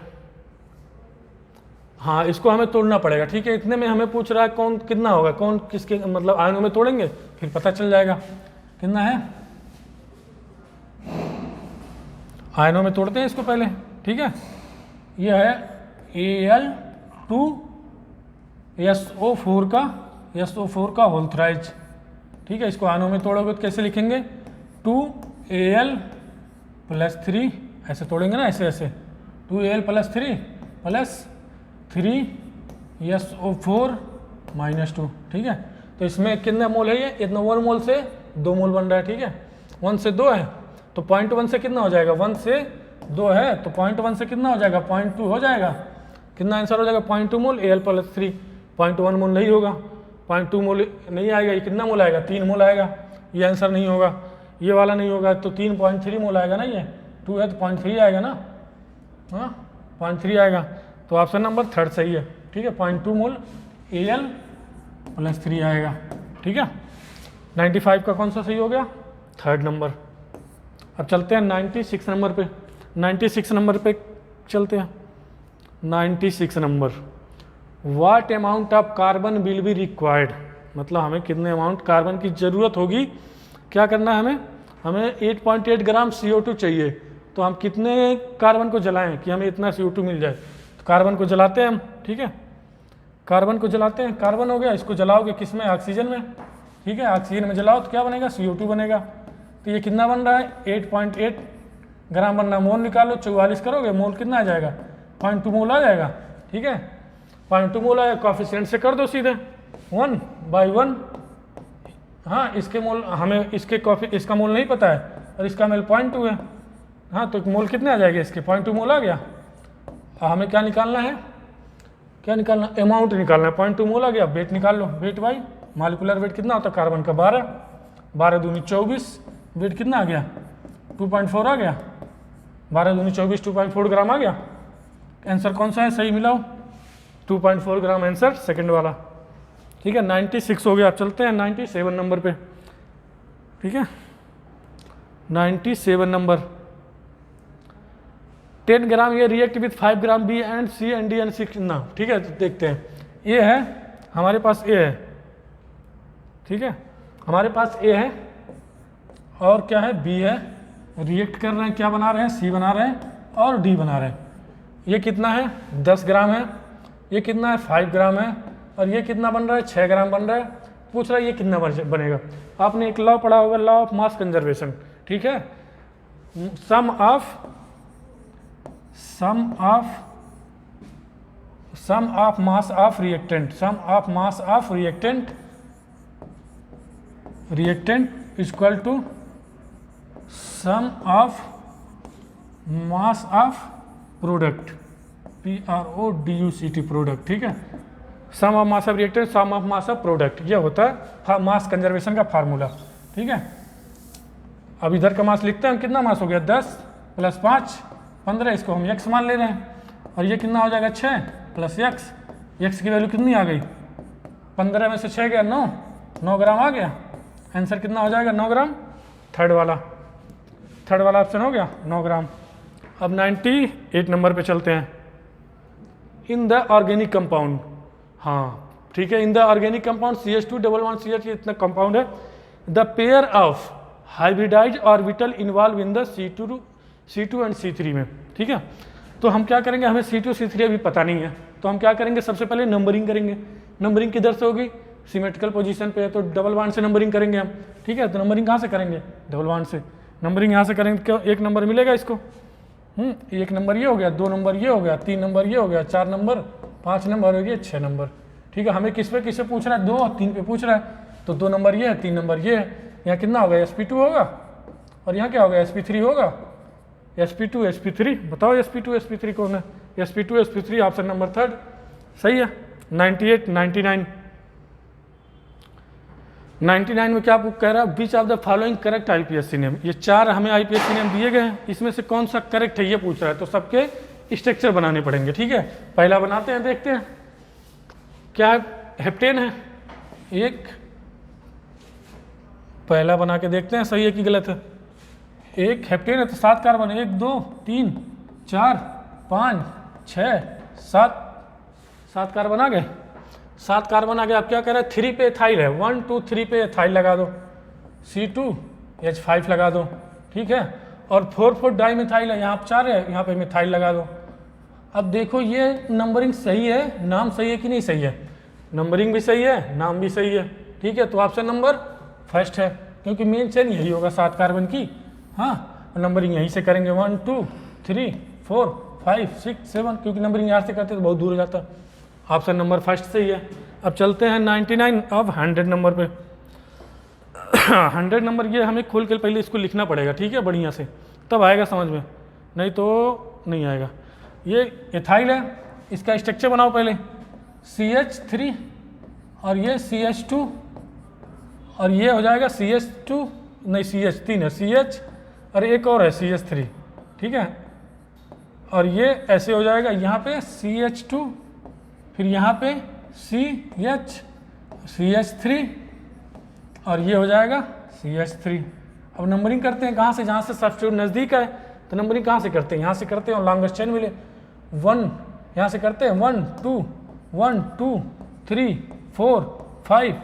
हाँ, इसको हमें तोड़ना पड़ेगा। ठीक है, इतने में हमें पूछ रहा है कौन कितना होगा, कौन किसके मतलब आयनों में तोड़ेंगे फिर पता चल जाएगा कितना है। आयनों में तोड़ते हैं इसको पहले। ठीक है, यह है Al2SO4 का होल थ्राइज। ठीक है, इसको आयनों में तोड़ोगे तो कैसे लिखेंगे 2Al+3, ऐसे तोड़ेंगे ना, ऐसे ऐसे 2Al+3 + 3SO4-2। ठीक है, तो इसमें कितना मोल है, ये इतना 1 मोल से 2 मोल बन रहा है। ठीक है, 1 से 2 है तो 0.1 से कितना हो जाएगा, 1 से 2 है तो 0.1 से कितना हो जाएगा 0.2 हो जाएगा। कितना आंसर हो जाएगा 0.2 मोल Al+3। 0.1 मोल नहीं होगा, 0.2 मोल नहीं आएगा, ये कितना मोल आएगा 3 मोल आएगा, ये आंसर नहीं होगा, ये वाला नहीं होगा, तो 3.3 मोल आएगा ना, ये 2 है तो 0.3 आएगा ना। हाँ, 0.3 आएगा, तो ऑप्शन नंबर 3 सही है। ठीक है, 0.2 मोल Al+3 आएगा। ठीक है, 95 का कौन सा सही हो गया, 3rd नंबर। अब चलते हैं 96 नंबर पे। 96 नंबर पे चलते हैं। 96 number, what amount of carbon will be required, मतलब हमें कितने अमाउंट कार्बन की ज़रूरत होगी, क्या करना है हमें 8.8 ग्राम CO2 चाहिए, तो हम कितने कार्बन को जलाएं कि हमें इतना CO2 मिल जाए। तो कार्बन को जलाते हैं हम। ठीक है, कार्बन को जलाते हैं, कार्बन हो गया, इसको जलाओगे किस में, ऑक्सीजन में। ठीक है, ऑक्सीजन में जलाओ तो क्या बनेगा CO2 बनेगा। तो ये कितना बन रहा है 8.8 ग्राम बन रहा है, मोल निकालो 44 करोगे, मोल कितना आ जाएगा 0.2 मोल आ जाएगा। ठीक है, 0.2 मोल आया, कॉफिशिएंट से कर दो सीधे 1/1। हाँ, इसके मोल हमें इसका मोल नहीं पता है और इसका मोल 0.2 है। हाँ, तो मोल कितने आ जाएंगे इसके 0.2 मोल आ गया। हमें क्या निकालना है, क्या निकालना, अमाउंट निकालना है। 0.2 मोल आ गया, वेट निकाल लो, वेट भाई मॉलिक्यूलर वेट कितना होता है कार्बन का 12, 12 दूनी 24, वेट कितना आ गया 2.4 आ गया, 12 दूनी 24, 2.4 ग्राम आ गया। आंसर कौन सा है सही मिलाओ, 2.4 ग्राम आंसर सेकंड वाला। ठीक है, 96 हो गया। अब चलते हैं 97 नंबर पे। ठीक है, 97 नंबर, 10 ग्राम ये react with 5 gram B and C and D and 6 ना। ठीक है, तो देखते हैं, ये है हमारे पास, ए है। ठीक है, हमारे पास ए है और क्या है बी है, रिएक्ट कर रहे हैं, क्या बना रहे हैं सी बना रहे हैं और डी बना रहे हैं। ये कितना है 10 ग्राम है, ये कितना है 5 ग्राम है और ये कितना बन रहा है 6 ग्राम बन रहा है। पूछ रहा है ये कितना बनेगा। आपने एक लॉ पढ़ा होगा, लॉ ऑफ मास कंजर्वेशन। ठीक है, sum of mass of reactant, sum of mass of reactant equal to sum of mass of product, PRODUCT product, ठीक है। Sum of mass of reactant, sum of mass of product, ये होता है mass conservation का formula, ठीक है। अब इधर का मास लिखते हैं, कितना मास हो गया 10 + 5 15, इसको हम x मान ले रहे हैं, और ये कितना हो जाएगा 6 + x की वैल्यू कितनी आ गई 15 में से 6 गया 9 ग्राम आ गया। आंसर कितना हो जाएगा 9 ग्राम, थर्ड वाला ऑप्शन हो गया 9 ग्राम। अब 98 नंबर पे चलते हैं। इन द ऑर्गेनिक कंपाउंड, हाँ ठीक है, in the organic compound CH2 इतना कंपाउंड है। The pair of hybridize orbital involve in the C2 and C3 में, ठीक है। तो हम क्या करेंगे, हमें C2 C3 अभी पता नहीं है, तो हम क्या करेंगे, सबसे पहले नंबरिंग करेंगे। नंबरिंग किधर से होगी, सिमेट्रिकल पोजीशन पे है तो डबल बॉन्ड से नंबरिंग करेंगे हम, ठीक है। तो नंबरिंग कहाँ से करेंगे, डबल बॉन्ड से। नंबरिंग यहाँ से करेंगे, क्यों 1 नंबर मिलेगा इसको, 1 नंबर ये हो गया, 2 नंबर ये हो गया, 3 नंबर ये हो गया, 4 नंबर, 5 नंबर हो गया, 6 नंबर, ठीक है। हमें किस पे पूछ रहा है, 2 और 3 पे पूछ रहा है, तो 2 नंबर ये है, 3 नंबर ये है। यहाँ कितना होगा sp2 होगा, और यहाँ क्या होगा sp3 होगा, sp2 sp3, बताओ sp2 sp3 कौन है, sp2 sp3, ऑप्शन नंबर 3 सही है। 98 99 में क्या कह रहा है, which of the following correct IPSC name, ये 4 हमें IPSC नेम दिए गए हैं, इसमें से कौन सा करेक्ट है ये पूछ रहा है, तो सबके स्ट्रक्चर बनाने पड़ेंगे, ठीक है। पहला बनाते हैं, देखते हैं क्या हेप्टेन है, एक पहला बना के देखते हैं सही है कि गलत है। एक हेप्टेन है तो 7 कार्बन, 1 2 3 4 5 6 7 कार्बन आ गए, 7 कार्बन आ गया। अब क्या कर रहा है, 3 पे एथाइल है, 1 2 3 पे एथाइल लगा दो, C2H5 लगा दो, ठीक है। और 4 डाई मिथाइल है, यहाँ पर 4 है, यहाँ पे मिथाइल लगा दो। अब देखो ये नंबरिंग सही है, नाम सही है कि नहीं सही है, नंबरिंग भी सही है, नाम भी सही है, ठीक है। तो ऑप्शन नंबर फर्स्ट है, क्योंकि मेन चेन यही होगा 7 कार्बन की, हाँ। नंबरिंग यहीं से करेंगे 1 2 3 4 5 6 7, क्योंकि नंबरिंग यहाँ से करते तो बहुत दूर हो जाता। ऑप्शन नंबर फर्स्ट सही है। अब चलते हैं 99 अब 100 नंबर पे। 100 नंबर ये हमें खोल के पहले इसको लिखना पड़ेगा, ठीक है, बढ़िया से, तब आएगा समझ में, नहीं तो नहीं आएगा। ये एथाइल है, इसका स्ट्रक्चर बनाओ पहले, CH3 और ये CH2 और ये हो जाएगा CH2 नहीं CH3 है, CH और एक और है CH3, ठीक है। और ये ऐसे हो जाएगा, यहाँ पे CH2 फिर यहाँ पे CH3 और ये हो जाएगा CH3। अब नंबरिंग करते हैं कहाँ से, जहाँ से सब्स्टिट्यूट नज़दीक है तो नंबरिंग कहाँ से करते हैं, यहाँ से करते हैं और लॉन्गेस्ट चेन मिले 1, यहाँ से करते हैं 1 2 3 4 5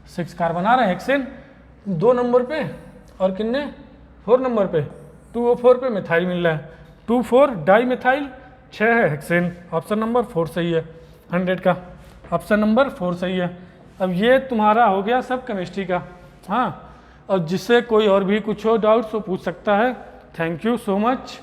6 कार्बन आ रहे हैं हेक्सेन 2 नंबर पे, और कितने 4 नंबर पे 2O4 पे मिथाइल मिल रहा है, 2,4 डाई मिथाइल 6 है हेक्सेन, ऑप्शन नंबर 4 सही है। 100 का ऑप्शन नंबर 4 सही है। अब ये तुम्हारा हो गया सब केमिस्ट्री का, हाँ। और जिससे कोई और भी कुछ हो डाउट्स वो पूछ सकता है। Thank you so much.